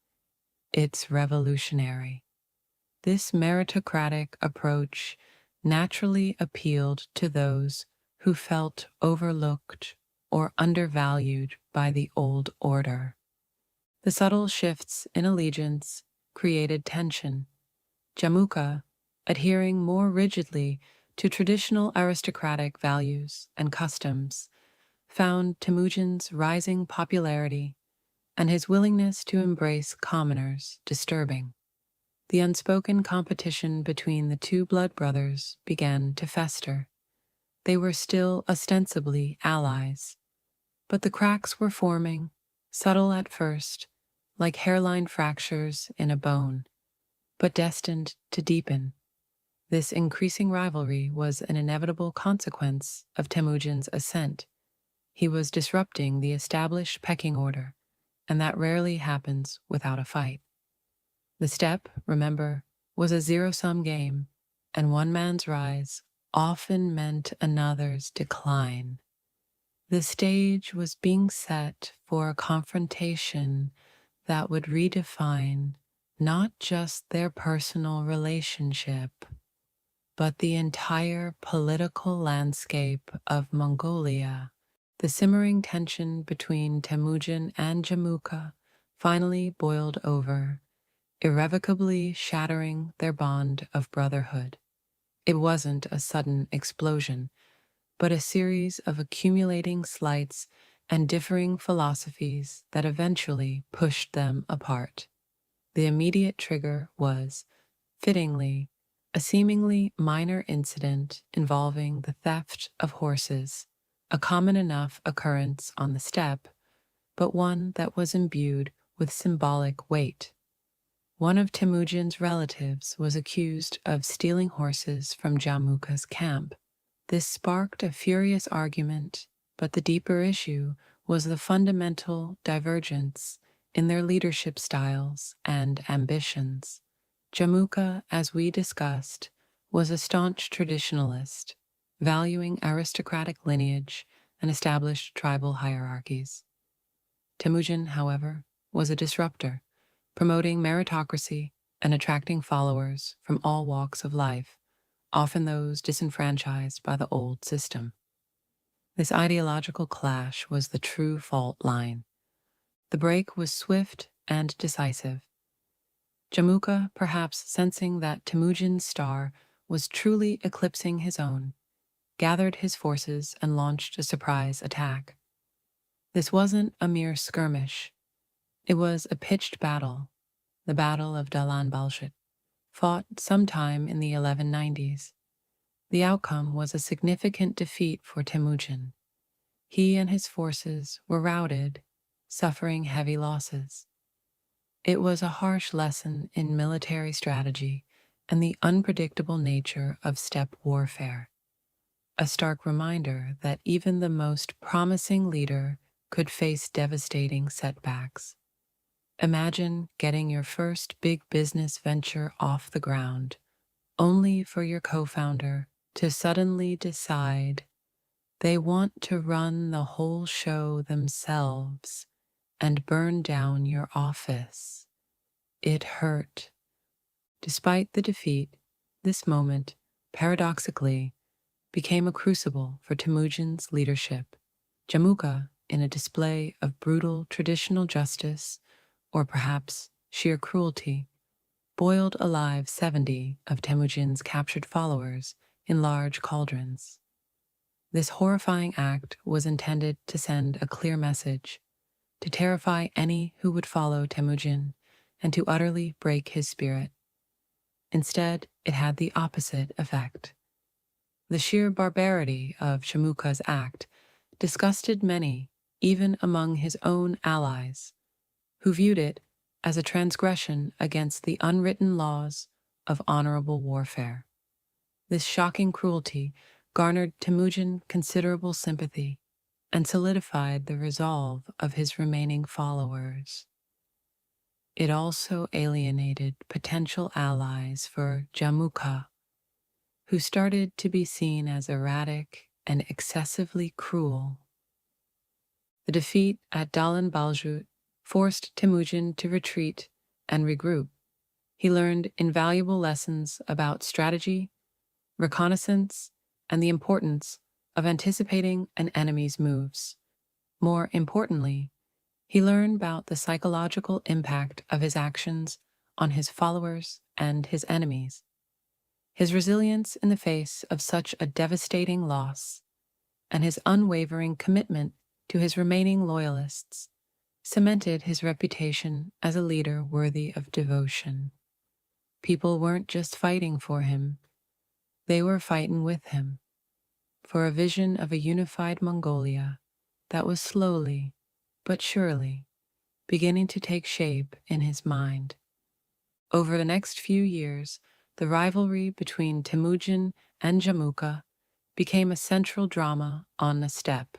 It's revolutionary. This meritocratic approach naturally appealed to those who felt overlooked or undervalued by the old order. The subtle shifts in allegiance created tension. Jamuka, adhering more rigidly to traditional aristocratic values and customs, found Temujin's rising popularity and his willingness to embrace commoners disturbing. The unspoken competition between the two blood brothers began to fester. They were still ostensibly allies, but the cracks were forming, subtle at first, like hairline fractures in a bone. but destined to deepen. This increasing rivalry was an inevitable consequence of Temujin's ascent. He was disrupting the established pecking order, and that rarely happens without a fight. The steppe, remember, was a zero-sum game, and one man's rise often meant another's decline. The stage was being set for a confrontation that would redefine not just their personal relationship, but the entire political landscape of Mongolia. The simmering tension between Temujin and Jamuka finally boiled over, irrevocably shattering their bond of brotherhood. It wasn't a sudden explosion, but a series of accumulating slights and differing philosophies that eventually pushed them apart. The immediate trigger was, fittingly, a seemingly minor incident involving the theft of horses, a common enough occurrence on the steppe, but one that was imbued with symbolic weight. One of Temujin's relatives was accused of stealing horses from Jamuka's camp. This sparked a furious argument, but the deeper issue was the fundamental divergence in their leadership styles and ambitions. Jamuka, as we discussed, was a staunch traditionalist, valuing aristocratic lineage and established tribal hierarchies. Temujin, however, was a disruptor, promoting meritocracy and attracting followers from all walks of life, often those disenfranchised by the old system. This ideological clash was the true fault line. The break was swift and decisive. Jamuka, perhaps sensing that Temujin's star was truly eclipsing his own, gathered his forces and launched a surprise attack. This wasn't a mere skirmish. It was a pitched battle, the Battle of Dalan Balshit, fought sometime in the 1190s. The outcome was a significant defeat for Temujin. He and his forces were routed, suffering heavy losses. It was a harsh lesson in military strategy and the unpredictable nature of steppe warfare. A stark reminder that even the most promising leader could face devastating setbacks. Imagine getting your first big business venture off the ground, only for your co-founder to suddenly decide they want to run the whole show themselves and burn down your office. It hurt. Despite the defeat, this moment, paradoxically, became a crucible for Temujin's leadership. Jamuka, in a display of brutal traditional justice, or perhaps sheer cruelty, boiled alive 70 of Temujin's captured followers in large cauldrons. This horrifying act was intended to send a clear message, to terrify any who would follow Temujin and to utterly break his spirit. Instead, it had the opposite effect. The sheer barbarity of Jamuka's act disgusted many, even among his own allies, who viewed it as a transgression against the unwritten laws of honorable warfare. This shocking cruelty garnered Temujin considerable sympathy and solidified the resolve of his remaining followers. It also alienated potential allies for Jamuka, who started to be seen as erratic and excessively cruel. The defeat at Dalan Baljut forced Temujin to retreat and regroup. He learned invaluable lessons about strategy, reconnaissance, and the importance of anticipating an enemy's moves. More importantly, he learned about the psychological impact of his actions on his followers and his enemies. His resilience in the face of such a devastating loss, and his unwavering commitment to his remaining loyalists, cemented his reputation as a leader worthy of devotion. People weren't just fighting for him, they were fighting with him, for a vision of a unified Mongolia that was slowly, but surely, beginning to take shape in his mind. Over the next few years, the rivalry between Temujin and Jamuka became a central drama on the steppe.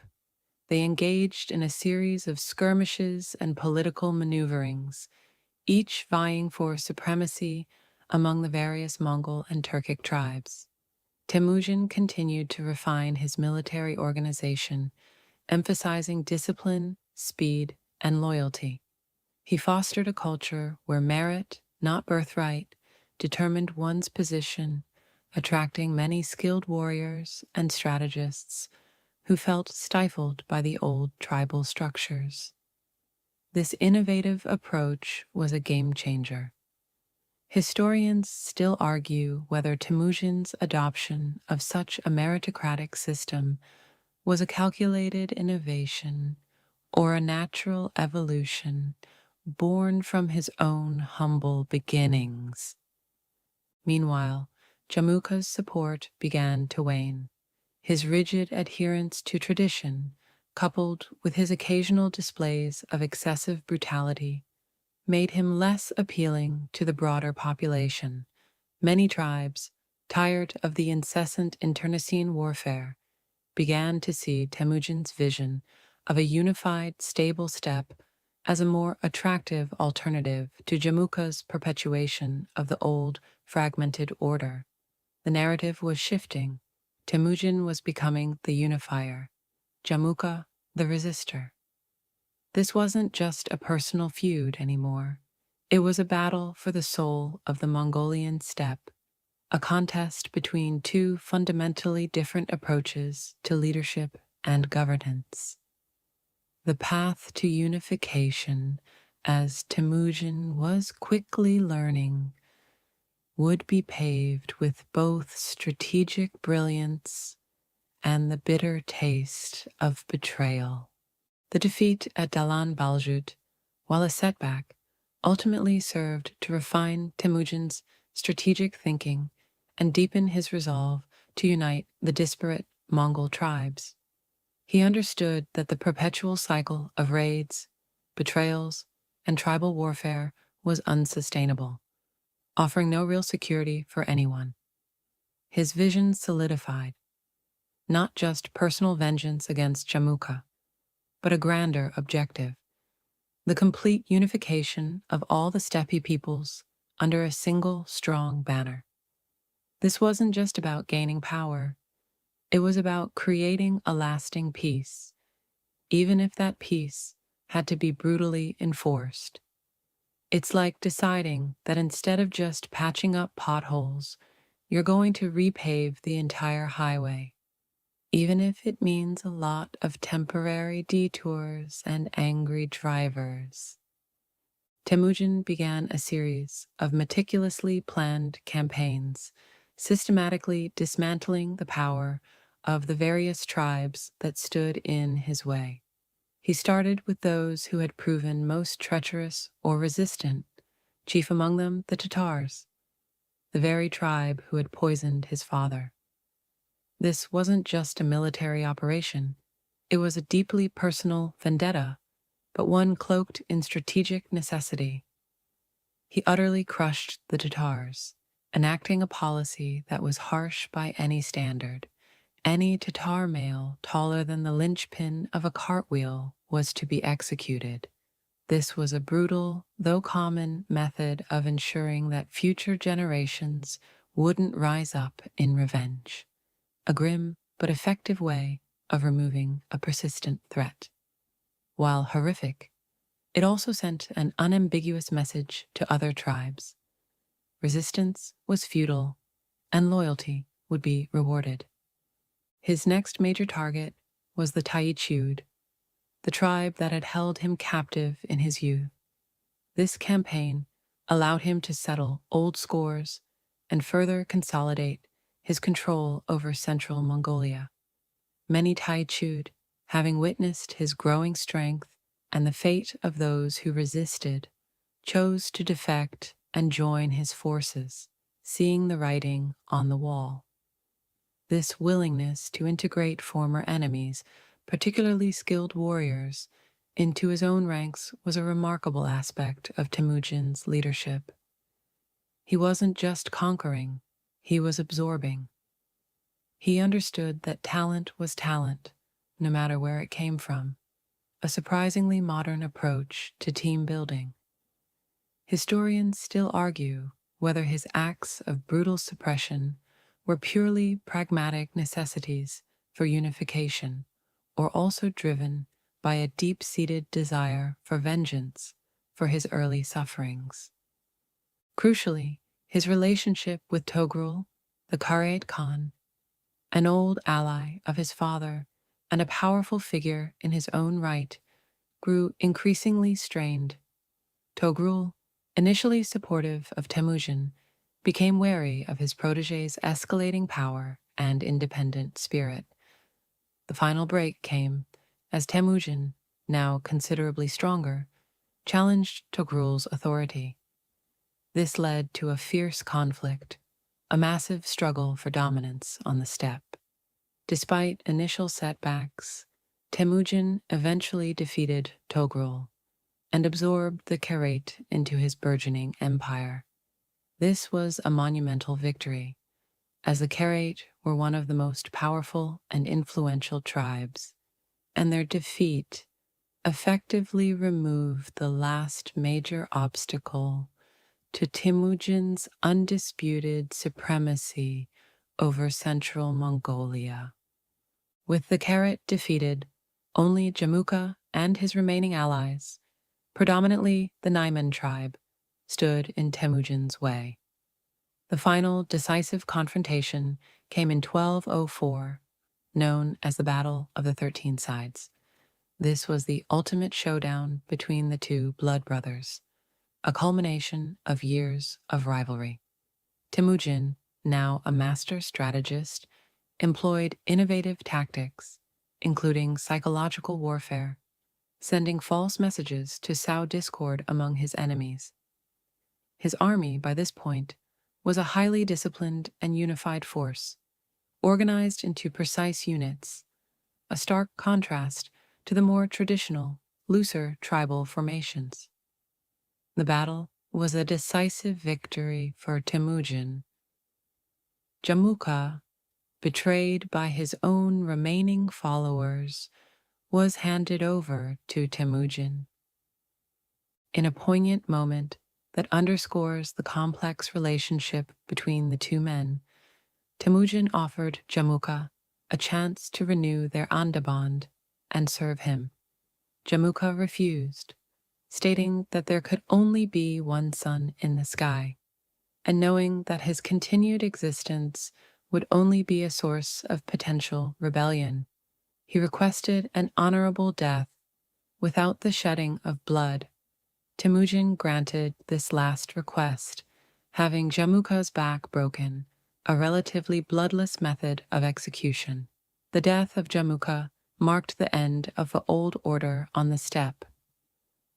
They engaged in a series of skirmishes and political maneuverings, each vying for supremacy among the various Mongol and Turkic tribes. Temujin continued to refine his military organization, emphasizing discipline, speed, and loyalty. He fostered a culture where merit, not birthright, determined one's position, attracting many skilled warriors and strategists who felt stifled by the old tribal structures. This innovative approach was a game changer. Historians still argue whether Temujin's adoption of such a meritocratic system was a calculated innovation or a natural evolution born from his own humble beginnings. Meanwhile, Jamuka's support began to wane. His rigid adherence to tradition, coupled with his occasional displays of excessive brutality, made him less appealing to the broader population. Many tribes, tired of the incessant internecine warfare, began to see Temujin's vision of a unified, stable steppe as a more attractive alternative to Jamuka's perpetuation of the old, fragmented order. The narrative was shifting. Temujin was becoming the unifier, Jamuka the resistor. This wasn't just a personal feud anymore. It was a battle for the soul of the Mongolian steppe, a contest between two fundamentally different approaches to leadership and governance. The path to unification, as Temujin was quickly learning, would be paved with both strategic brilliance and the bitter taste of betrayal. The defeat at Dalan Baljut, while a setback, ultimately served to refine Temujin's strategic thinking and deepen his resolve to unite the disparate Mongol tribes. He understood that the perpetual cycle of raids, betrayals, and tribal warfare was unsustainable, offering no real security for anyone. His vision solidified, not just personal vengeance against Jamuka, but a grander objective: the complete unification of all the steppe peoples under a single strong banner. This wasn't just about gaining power, it was about creating a lasting peace, even if that peace had to be brutally enforced. It's like deciding that instead of just patching up potholes, you're going to repave the entire highway, even if it means a lot of temporary detours and angry drivers. Temujin began a series of meticulously planned campaigns, systematically dismantling the power of the various tribes that stood in his way. He started with those who had proven most treacherous or resistant, chief among them the Tatars, the very tribe who had poisoned his father. This wasn't just a military operation, it was a deeply personal vendetta, but one cloaked in strategic necessity. He utterly crushed the Tatars, enacting a policy that was harsh by any standard. Any Tatar male taller than the linchpin of a cartwheel was to be executed. This was a brutal, though common, method of ensuring that future generations wouldn't rise up in revenge. A grim but effective way of removing a persistent threat. While horrific, it also sent an unambiguous message to other tribes. Resistance was futile, and loyalty would be rewarded. His next major target was the Taichud, the tribe that had held him captive in his youth. This campaign allowed him to settle old scores and further consolidate his control over central Mongolia. Many Taichud, having witnessed his growing strength and the fate of those who resisted, chose to defect and join his forces, seeing the writing on the wall. This willingness to integrate former enemies, particularly skilled warriors, into his own ranks was a remarkable aspect of Temujin's leadership. He wasn't just conquering, he was absorbing. He understood that talent was talent, no matter where it came from, a surprisingly modern approach to team building. Historians still argue whether his acts of brutal suppression were purely pragmatic necessities for unification or also driven by a deep-seated desire for vengeance for his early sufferings. Crucially, his relationship with Togrul, the Karaite Khan, an old ally of his father and a powerful figure in his own right, grew increasingly strained. Togrul, initially supportive of Temujin, became wary of his protege's escalating power and independent spirit. The final break came as Temujin, now considerably stronger, challenged Togrul's authority. This led to a fierce conflict, a massive struggle for dominance on the steppe. Despite initial setbacks, Temujin eventually defeated Togrul and absorbed the Karaite into his burgeoning empire. This was a monumental victory, as the Karaite were one of the most powerful and influential tribes, and their defeat effectively removed the last major obstacle to Temujin's undisputed supremacy over central Mongolia. With the Karaite defeated, only Jamuka and his remaining allies, predominantly the Naiman tribe, stood in Temujin's way. The final decisive confrontation came in 1204, known as the Battle of the 13 Sides. This was the ultimate showdown between the two blood brothers, a culmination of years of rivalry. Temujin, now a master strategist, employed innovative tactics, including psychological warfare, sending false messages to sow discord among his enemies. His army, by this point, was a highly disciplined and unified force, organized into precise units, a stark contrast to the more traditional, looser tribal formations. The battle was a decisive victory for Temujin. Jamuka, betrayed by his own remaining followers, was handed over to Temujin. In a poignant moment that underscores the complex relationship between the two men, Temujin offered Jamuka a chance to renew their Anda bond and serve him. Jamuka refused, stating that there could only be one sun in the sky, and knowing that his continued existence would only be a source of potential rebellion. He requested an honorable death without the shedding of blood. Temujin granted this last request, having Jamuka's back broken, a relatively bloodless method of execution. The death of Jamuka marked the end of the old order on the steppe.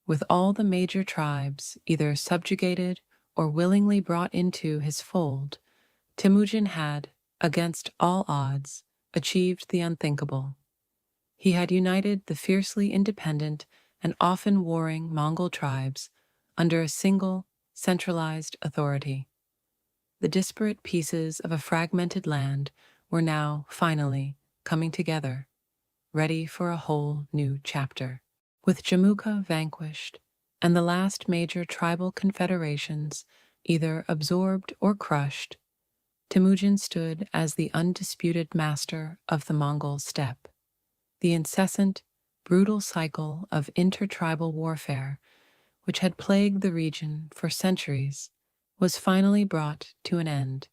With all the major tribes either subjugated or willingly brought into his fold, Temujin had, against all odds, achieved the unthinkable. He had united the fiercely independent and often warring Mongol tribes under a single, centralized authority. The disparate pieces of a fragmented land were now, finally, coming together, ready for a whole new chapter. With Jamuka vanquished, and the last major tribal confederations either absorbed or crushed, Temujin stood as the undisputed master of the Mongol steppe. The incessant, brutal cycle of intertribal warfare, which had plagued the region for centuries, was finally brought to an end,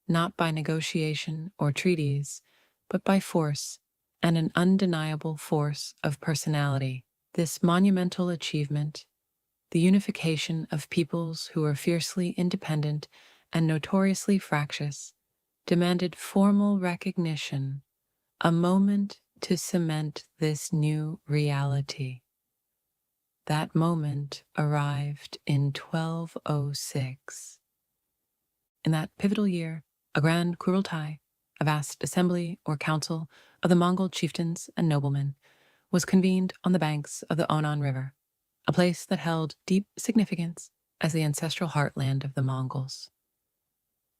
not by negotiation or treaties, but by force and an undeniable force of personality. This monumental achievement, the unification of peoples who were fiercely independent and notoriously fractious, demanded formal recognition, a moment to cement this new reality. That moment arrived in 1206. In that pivotal year, a grand Kurultai, a vast assembly or council of the Mongol chieftains and noblemen, was convened on the banks of the Onan River, a place that held deep significance as the ancestral heartland of the Mongols.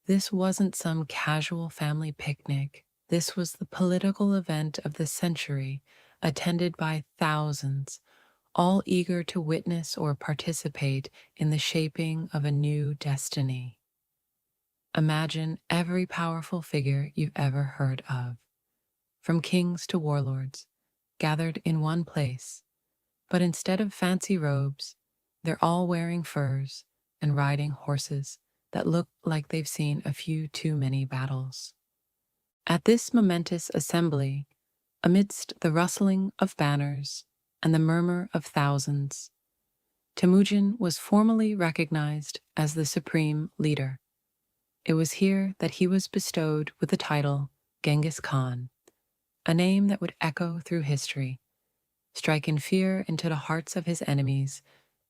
This wasn't some casual family picnic. This was the political event of the century, attended by thousands, all eager to witness or participate in the shaping of a new destiny. Imagine every powerful figure you've ever heard of, from kings to warlords, gathered in one place. But instead of fancy robes, they're all wearing furs and riding horses that look like they've seen a few too many battles. At this momentous assembly, amidst the rustling of banners and the murmur of thousands, Temujin was formally recognized as the supreme leader. It was here that he was bestowed with the title Genghis Khan, a name that would echo through history, striking fear into the hearts of his enemies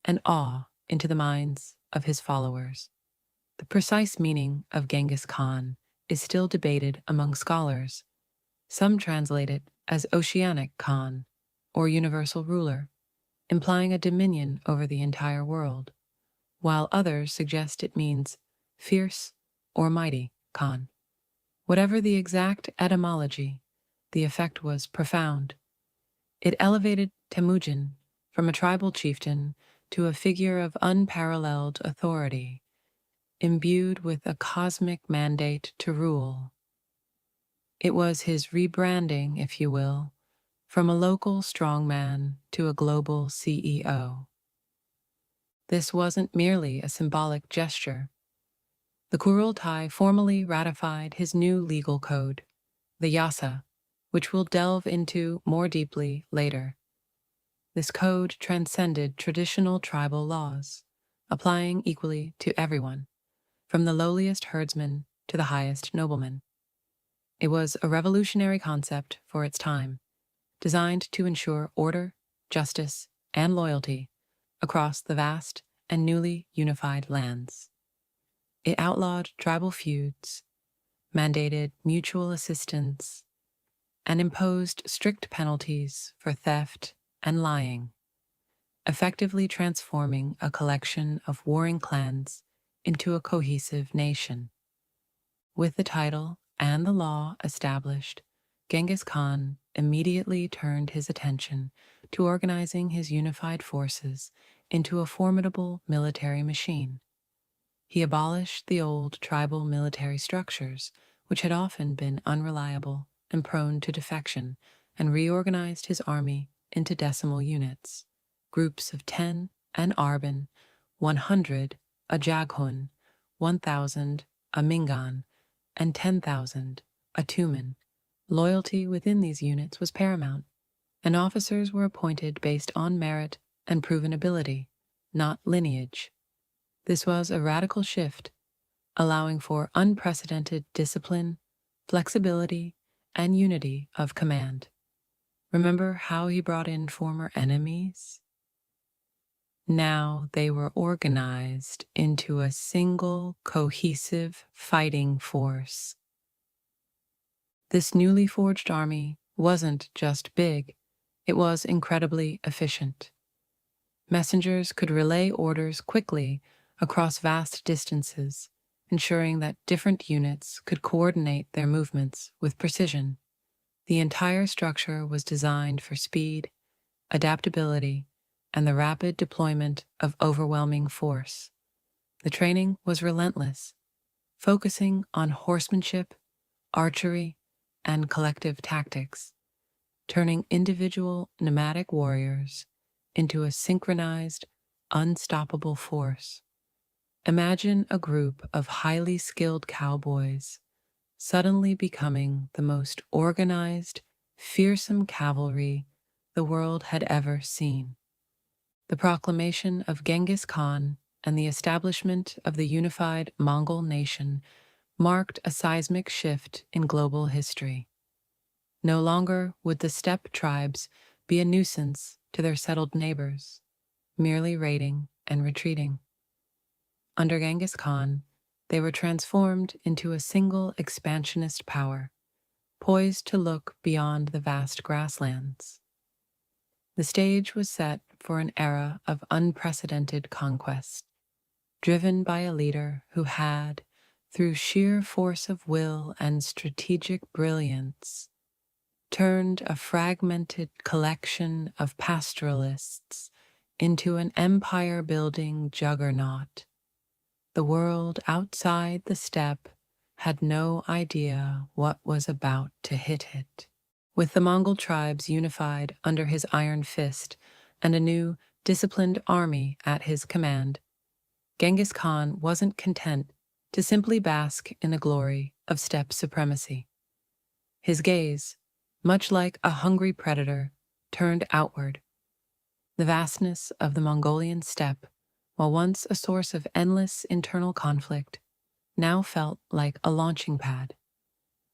and awe into the minds of his followers. The precise meaning of Genghis Khan is still debated among scholars. Some translate it as Oceanic Khan or Universal Ruler, implying a dominion over the entire world, while others suggest it means fierce or mighty Khan. Whatever the exact etymology, the effect was profound. It elevated Temujin from a tribal chieftain to a figure of unparalleled authority, imbued with a cosmic mandate to rule. It was his rebranding, if you will, from a local strongman to a global CEO. This wasn't merely a symbolic gesture. The Kurultai formally ratified his new legal code, the Yasa, which we'll delve into more deeply later. This code transcended traditional tribal laws, applying equally to everyone, from the lowliest herdsman to the highest nobleman. It was a revolutionary concept for its time, designed to ensure order, justice, and loyalty across the vast and newly unified lands. It outlawed tribal feuds, mandated mutual assistance, and imposed strict penalties for theft and lying, effectively transforming a collection of warring clans into a cohesive nation. With the title and the law established, Genghis Khan immediately turned his attention to organizing his unified forces into a formidable military machine. He abolished the old tribal military structures, which had often been unreliable and prone to defection, and reorganized his army into decimal units, groups of 10 an Arban, 100 a Jaghun, 1,000 a Mingan, and 10,000 a Tumen. Loyalty within these units was paramount, and officers were appointed based on merit and proven ability, not lineage. This was a radical shift, allowing for unprecedented discipline, flexibility, and unity of command. Remember how he brought in former enemies? Now they were organized into a single, cohesive fighting force. This newly forged army wasn't just big, it was incredibly efficient. Messengers could relay orders quickly across vast distances, ensuring that different units could coordinate their movements with precision. The entire structure was designed for speed, adaptability, and the rapid deployment of overwhelming force. The training was relentless, focusing on horsemanship, archery, and collective tactics, turning individual nomadic warriors into a synchronized, unstoppable force. Imagine a group of highly skilled cowboys suddenly becoming the most organized, fearsome cavalry the world had ever seen. The proclamation of Genghis Khan and the establishment of the unified Mongol nation marked a seismic shift in global history. No longer would the steppe tribes be a nuisance to their settled neighbors, merely raiding and retreating. Under Genghis Khan, they were transformed into a single expansionist power, poised to look beyond the vast grasslands. The stage was set for an era of unprecedented conquest, driven by a leader who had, through sheer force of will and strategic brilliance, turned a fragmented collection of pastoralists into an empire-building juggernaut. The world outside the steppe had no idea what was about to hit it. With the Mongol tribes unified under his iron fist and a new, disciplined army at his command, Genghis Khan wasn't content to simply bask in the glory of steppe supremacy. His gaze, much like a hungry predator, turned outward. The vastness of the Mongolian steppe, while once a source of endless internal conflict, now felt like a launching pad.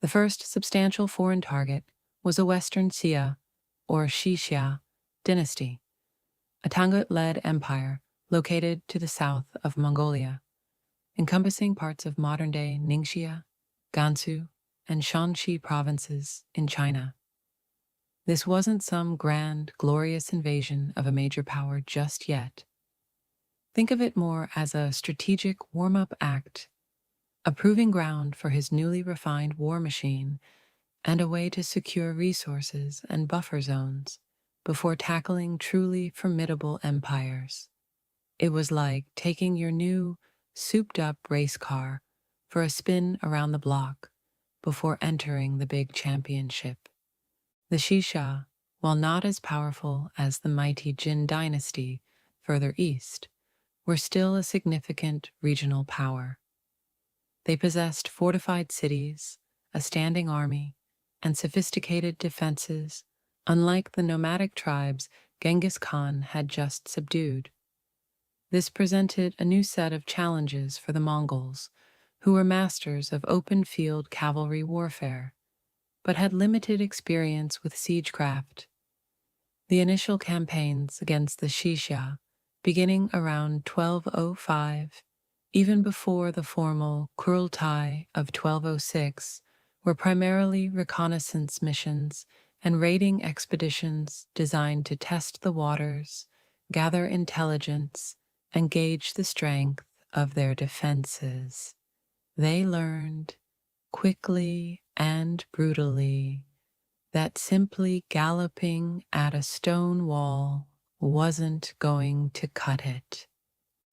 The first substantial foreign target was a Western Xia, or Xixia, dynasty, a Tangut-led empire located to the south of Mongolia, encompassing parts of modern-day Ningxia, Gansu, and Shanxi provinces in China. This wasn't some grand, glorious invasion of a major power just yet. Think of it more as a strategic warm-up act, a proving ground for his newly refined war machine, and a way to secure resources and buffer zones before tackling truly formidable empires. It was like taking your new, souped-up race car for a spin around the block before entering the big championship. The Xixia, while not as powerful as the mighty Jin dynasty further east, were still a significant regional power. They possessed fortified cities, a standing army, and sophisticated defenses, unlike the nomadic tribes Genghis Khan had just subdued. This presented a new set of challenges for the Mongols, who were masters of open-field cavalry warfare, but had limited experience with siegecraft. The initial campaigns against the Xixia, beginning around 1205, even before the formal Kurultai of 1206, were primarily reconnaissance missions and raiding expeditions designed to test the waters, gather intelligence, and gauge the strength of their defenses. They learned, quickly and brutally, that simply galloping at a stone wall wasn't going to cut it.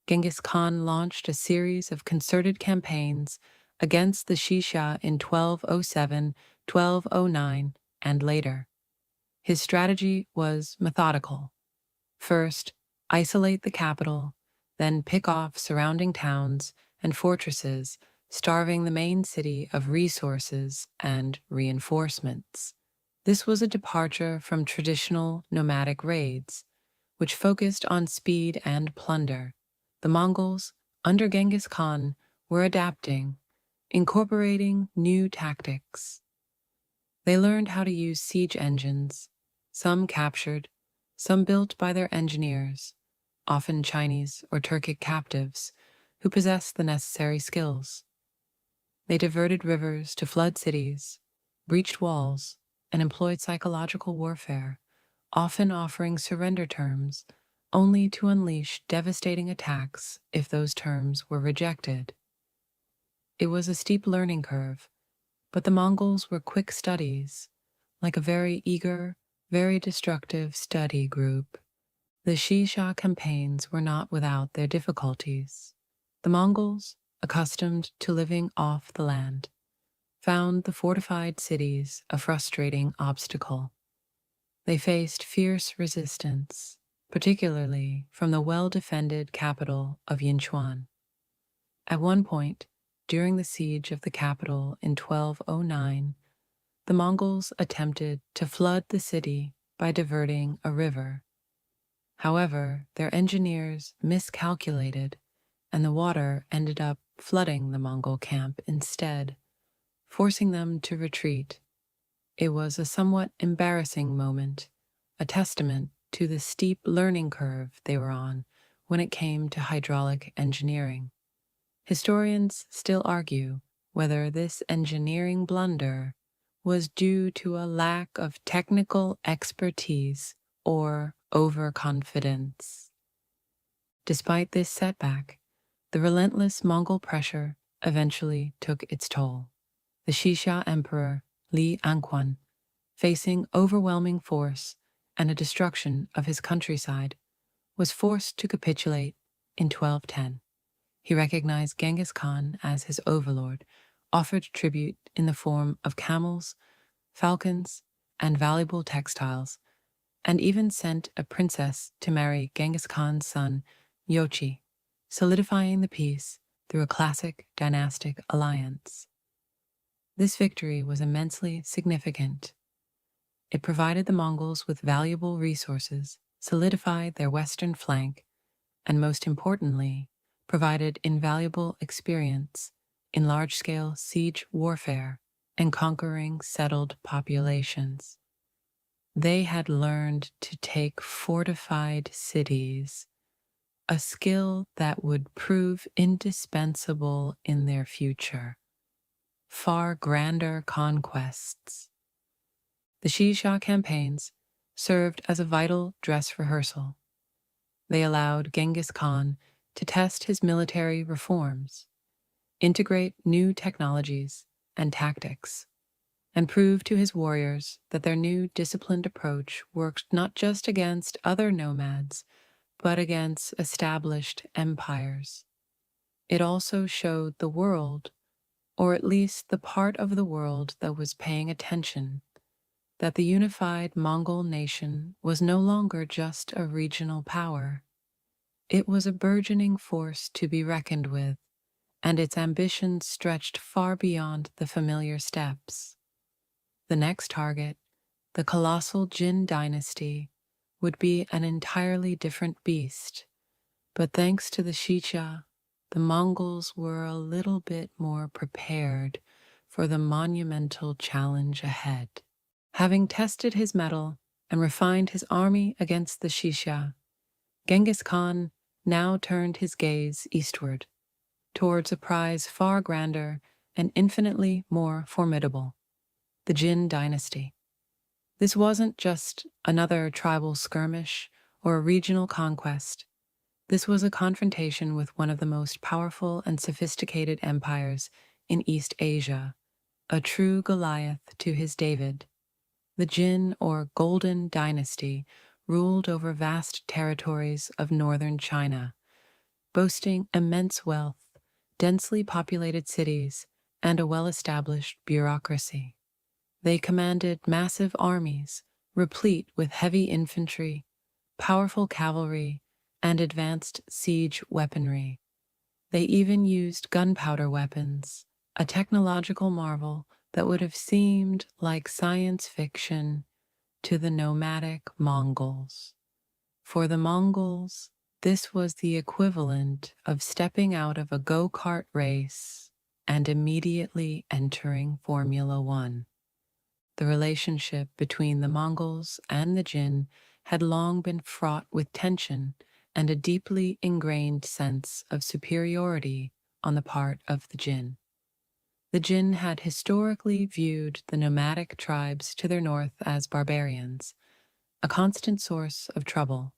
Genghis Khan launched a series of concerted campaigns against the Xixia in 1207, 1209, and later. His strategy was methodical. First, isolate the capital, then pick off surrounding towns and fortresses, starving the main city of resources and reinforcements. This was a departure from traditional nomadic raids, which focused on speed and plunder. The Mongols, under Genghis Khan, were adapting, incorporating new tactics. They learned how to use siege engines, some captured, some built by their engineers, often Chinese or Turkic captives, who possessed the necessary skills. They diverted rivers to flood cities, breached walls, and employed psychological warfare, often offering surrender terms, only to unleash devastating attacks if those terms were rejected. It was a steep learning curve, but the Mongols were quick studies, like a very eager, very destructive study group. The Xixia campaigns were not without their difficulties. The Mongols, accustomed to living off the land, found the fortified cities a frustrating obstacle. They faced fierce resistance, particularly from the well-defended capital of Yinchuan. At one point, during the siege of the capital in 1209, the Mongols attempted to flood the city by diverting a river. However, their engineers miscalculated, and the water ended up flooding the Mongol camp instead, forcing them to retreat. It was a somewhat embarrassing moment, a testament to the steep learning curve they were on when it came to hydraulic engineering. Historians still argue whether this engineering blunder was due to a lack of technical expertise or overconfidence. Despite this setback, the relentless Mongol pressure eventually took its toll. The Xixia Emperor Li Anquan, facing overwhelming force and a destruction of his countryside, was forced to capitulate in 1210. He recognized Genghis Khan as his overlord, offered tribute in the form of camels, falcons, and valuable textiles, and even sent a princess to marry Genghis Khan's son, Yochi, solidifying the peace through a classic dynastic alliance. This victory was immensely significant. It provided the Mongols with valuable resources, solidified their western flank, and most importantly, provided invaluable experience in large-scale siege warfare and conquering settled populations. They had learned to take fortified cities, a skill that would prove indispensable in their future, far grander conquests. The Xixia campaigns served as a vital dress rehearsal. They allowed Genghis Khan to test his military reforms, integrate new technologies and tactics, and prove to his warriors that their new disciplined approach worked not just against other nomads, but against established empires. It also showed the world, or at least the part of the world that was paying attention, that the unified Mongol nation was no longer just a regional power. It was a burgeoning force to be reckoned with, and its ambitions stretched far beyond the familiar steppes. The next target, the colossal Jin dynasty, would be an entirely different beast. But thanks to the Xixia, the Mongols were a little bit more prepared for the monumental challenge ahead. Having tested his mettle and refined his army against the Xixia, Genghis Khan now turned his gaze eastward, towards a prize far grander and infinitely more formidable, the Jin dynasty. This wasn't just another tribal skirmish or a regional conquest. This was a confrontation with one of the most powerful and sophisticated empires in East Asia, a true Goliath to his David. The Jin, or Golden Dynasty, ruled over vast territories of northern China, boasting immense wealth, densely populated cities, and a well-established bureaucracy. They commanded massive armies, replete with heavy infantry, powerful cavalry, and advanced siege weaponry. They even used gunpowder weapons, a technological marvel that would have seemed like science fiction to the nomadic Mongols. For the Mongols, this was the equivalent of stepping out of a go-kart race and immediately entering Formula One. The relationship between the Mongols and the Jin had long been fraught with tension and a deeply ingrained sense of superiority on the part of the Jin. The Jin had historically viewed the nomadic tribes to their north as barbarians, a constant source of trouble,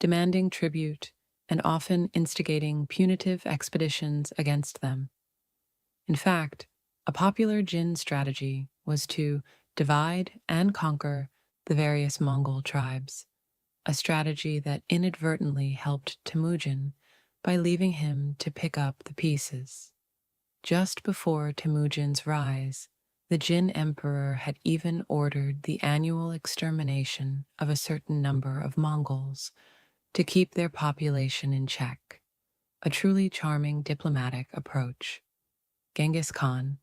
demanding tribute and often instigating punitive expeditions against them. In fact, a popular Jin strategy was to divide and conquer the various Mongol tribes, a strategy that inadvertently helped Temujin by leaving him to pick up the pieces. Just before Temujin's rise, the Jin emperor had even ordered the annual extermination of a certain number of Mongols to keep their population in check, a truly charming diplomatic approach. Genghis Khan,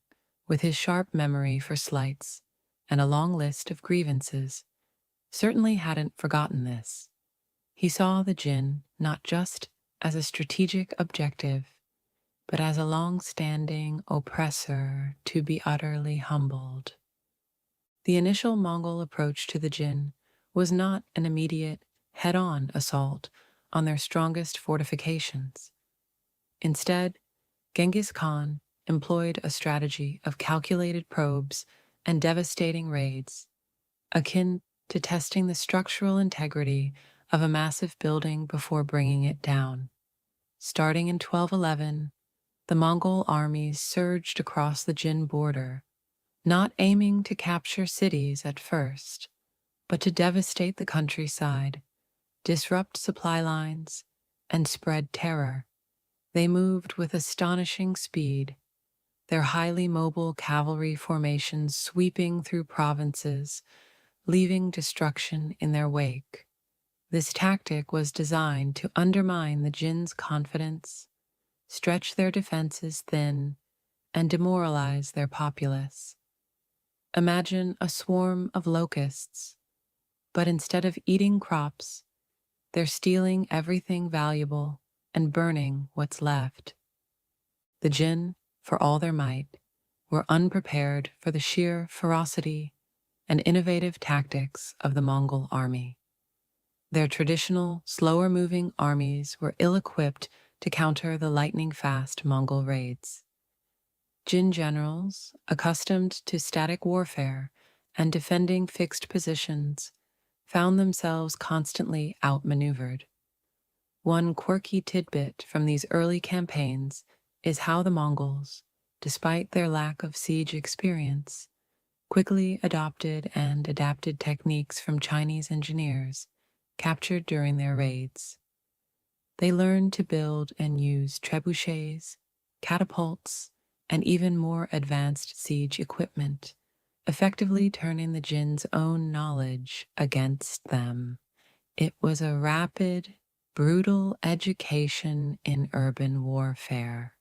with his sharp memory for slights and a long list of grievances, certainly hadn't forgotten this. He saw the Jin not just as a strategic objective, but as a long-standing oppressor to be utterly humbled. The initial Mongol approach to the Jin was not an immediate, head-on assault on their strongest fortifications. Instead, Genghis Khan employed a strategy of calculated probes and devastating raids, akin to testing the structural integrity of a massive building before bringing it down. Starting in 1211, the Mongol armies surged across the Jin border, not aiming to capture cities at first, but to devastate the countryside, disrupt supply lines, and spread terror. They moved with astonishing speed, their highly mobile cavalry formations sweeping through provinces, leaving destruction in their wake. This tactic was designed to undermine the Jin's confidence, stretch their defenses thin, and demoralize their populace. Imagine a swarm of locusts, but instead of eating crops, they're stealing everything valuable and burning what's left. The Jin, for all their might, were unprepared for the sheer ferocity and innovative tactics of the Mongol army. Their traditional, slower-moving armies were ill-equipped to counter the lightning-fast Mongol raids. Jin generals, accustomed to static warfare and defending fixed positions, found themselves constantly outmaneuvered. One quirky tidbit from these early campaigns is how the Mongols, despite their lack of siege experience, quickly adopted and adapted techniques from Chinese engineers captured during their raids. They learned to build and use trebuchets, catapults, and even more advanced siege equipment, effectively turning the Jin's own knowledge against them. It was a rapid, brutal education in urban warfare.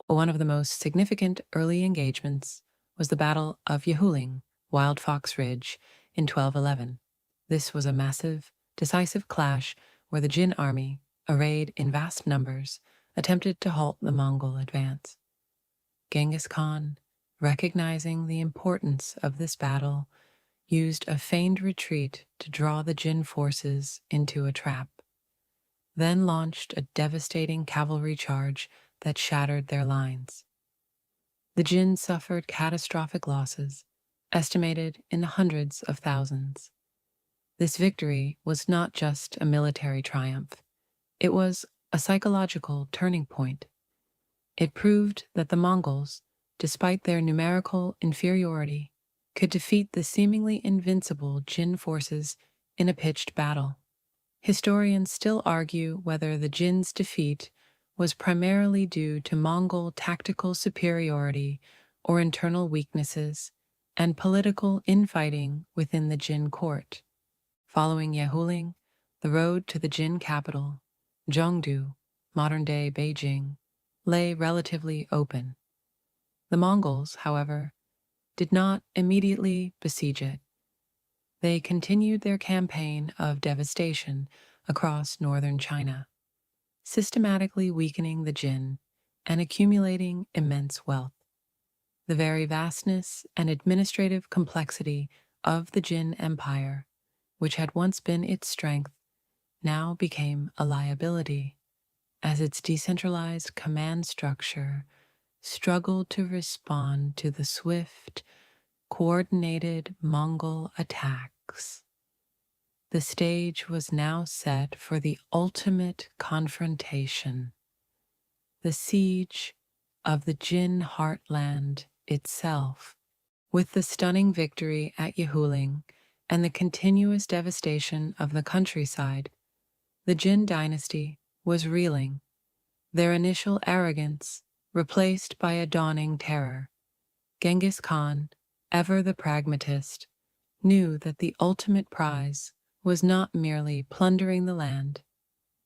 One of the most significant early engagements was the Battle of Yahuling, Wild Fox Ridge, in 1211. This was a massive, decisive clash where the Jin army, arrayed in vast numbers, attempted to halt the Mongol advance. Genghis Khan, recognizing the importance of this battle, used a feigned retreat to draw the Jin forces into a trap, then launched a devastating cavalry charge that shattered their lines. The Jin suffered catastrophic losses, estimated in the hundreds of thousands. This victory was not just a military triumph. It was a psychological turning point. It proved that the Mongols, despite their numerical inferiority, could defeat the seemingly invincible Jin forces in a pitched battle. Historians still argue whether the Jin's defeat was primarily due to Mongol tactical superiority or internal weaknesses and political infighting within the Jin court. Following Yahuling, the road to the Jin capital, Zhongdu, modern-day Beijing, lay relatively open. The Mongols, however, did not immediately besiege it. They continued their campaign of devastation across northern China, systematically weakening the Jin and accumulating immense wealth. The very vastness and administrative complexity of the Jin Empire, which had once been its strength, now became a liability, as its decentralized command structure struggled to respond to the swift, coordinated Mongol attacks. The stage was now set for the ultimate confrontation, the siege of the Jin heartland itself. With the stunning victory at Yahuling and the continuous devastation of the countryside, the Jin dynasty was reeling, their initial arrogance replaced by a dawning terror. Genghis Khan, ever the pragmatist, knew that the ultimate prize was not merely plundering the land,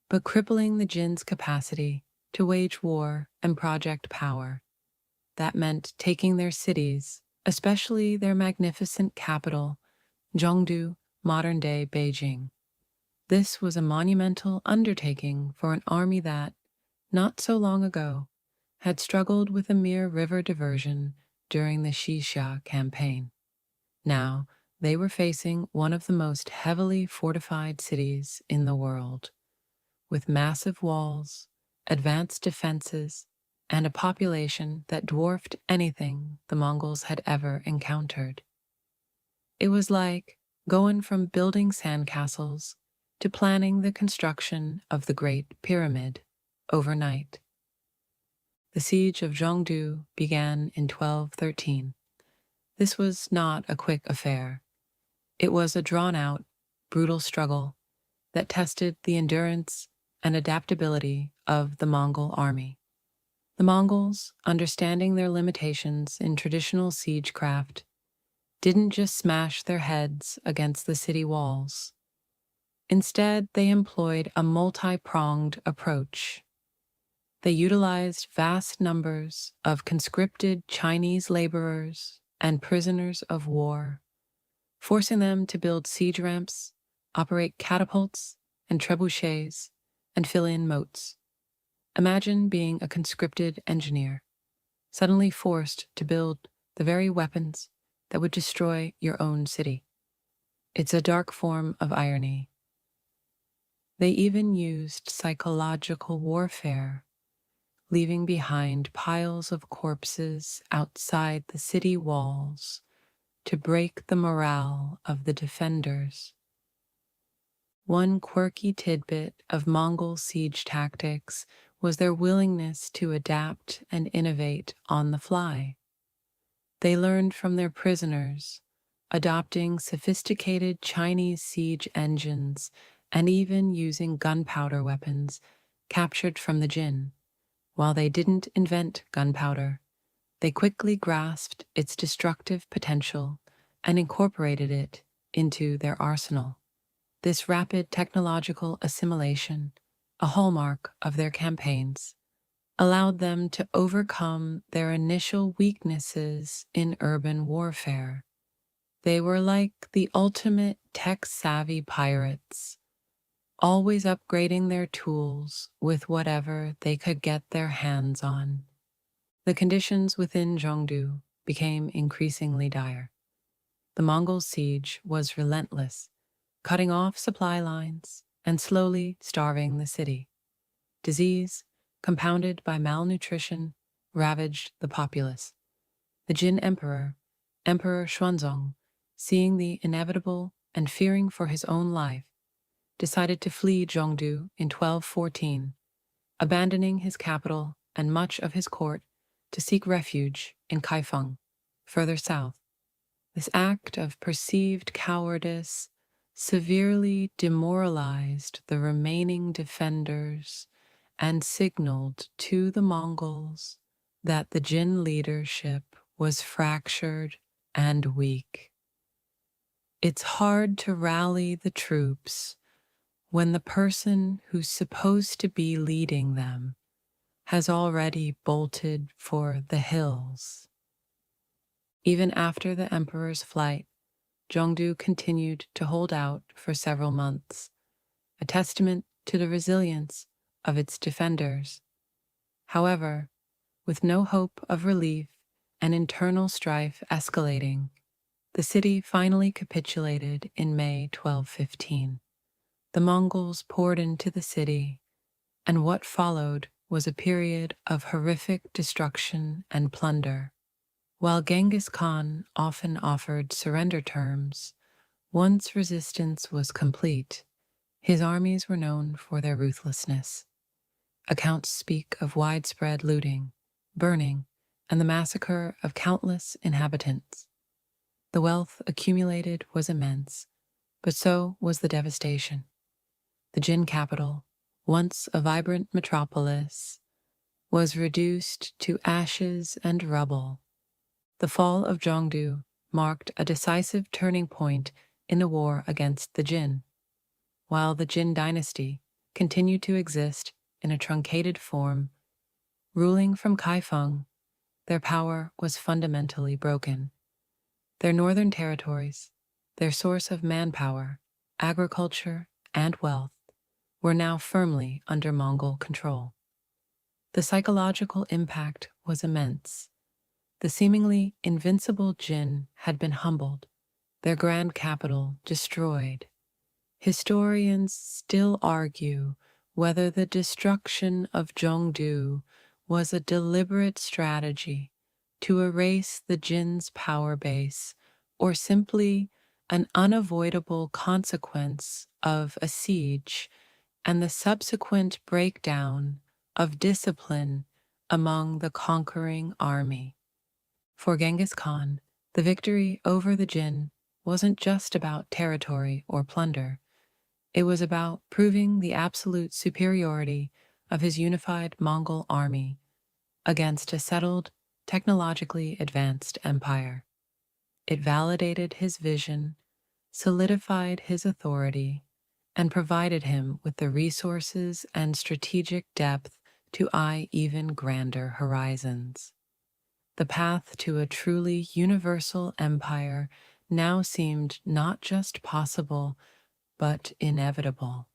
but crippling the Jin's capacity to wage war and project power. That meant taking their cities, especially their magnificent capital, Zhongdu, modern-day Beijing. This was a monumental undertaking for an army that, not so long ago, had struggled with a mere river diversion during the Xixia campaign. Now, they were facing one of the most heavily fortified cities in the world, with massive walls, advanced defenses, and a population that dwarfed anything the Mongols had ever encountered. It was like going from building sandcastles to planning the construction of the Great Pyramid overnight. The siege of Zhongdu began in 1213. This was not a quick affair. It was a drawn-out, brutal struggle that tested the endurance and adaptability of the Mongol army. The Mongols, understanding their limitations in traditional siegecraft, didn't just smash their heads against the city walls. Instead, they employed a multi-pronged approach. They utilized vast numbers of conscripted Chinese laborers and prisoners of war, forcing them to build siege ramps, operate catapults and trebuchets, and fill in moats. Imagine being a conscripted engineer, suddenly forced to build the very weapons that would destroy your own city. It's a dark form of irony. They even used psychological warfare, leaving behind piles of corpses outside the city walls to break the morale of the defenders. One quirky tidbit of Mongol siege tactics was their willingness to adapt and innovate on the fly. They learned from their prisoners, adopting sophisticated Chinese siege engines and even using gunpowder weapons captured from the Jin. While they didn't invent gunpowder, they quickly grasped its destructive potential and incorporated it into their arsenal. This rapid technological assimilation, a hallmark of their campaigns, allowed them to overcome their initial weaknesses in urban warfare. They were like the ultimate tech-savvy pirates, always upgrading their tools with whatever they could get their hands on. The conditions within Zhongdu became increasingly dire. The Mongol siege was relentless, cutting off supply lines and slowly starving the city. Disease, compounded by malnutrition, ravaged the populace. The Jin Emperor, Emperor Xuanzong, seeing the inevitable and fearing for his own life, decided to flee Zhongdu in 1214, abandoning his capital and much of his court to seek refuge in Kaifeng, further south. This act of perceived cowardice severely demoralized the remaining defenders and signaled to the Mongols that the Jin leadership was fractured and weak. It's hard to rally the troops when the person who's supposed to be leading them has already bolted for the hills. Even after the emperor's flight, Zhongdu continued to hold out for several months, a testament to the resilience of its defenders. However, with no hope of relief and internal strife escalating, the city finally capitulated in May 1215. The Mongols poured into the city, and what followed was a period of horrific destruction and plunder. While Genghis Khan often offered surrender terms, once resistance was complete, his armies were known for their ruthlessness. Accounts speak of widespread looting, burning, and the massacre of countless inhabitants. The wealth accumulated was immense, but so was the devastation. The Jin capital, once a vibrant metropolis, was reduced to ashes and rubble. The fall of Zhongdu marked a decisive turning point in the war against the Jin. While the Jin dynasty continued to exist in a truncated form, ruling from Kaifeng, their power was fundamentally broken. Their northern territories, their source of manpower, agriculture, and wealth, were now firmly under Mongol control. The psychological impact was immense. The seemingly invincible Jin had been humbled, their grand capital destroyed. Historians still argue whether the destruction of Zhongdu was a deliberate strategy to erase the Jin's power base or simply an unavoidable consequence of a siege and the subsequent breakdown of discipline among the conquering army. For Genghis Khan, the victory over the Jinn wasn't just about territory or plunder. It was about proving the absolute superiority of his unified Mongol army against a settled, technologically advanced empire. It validated his vision, solidified his authority, and provided him with the resources and strategic depth to eye even grander horizons. The path to a truly universal empire now seemed not just possible, but inevitable.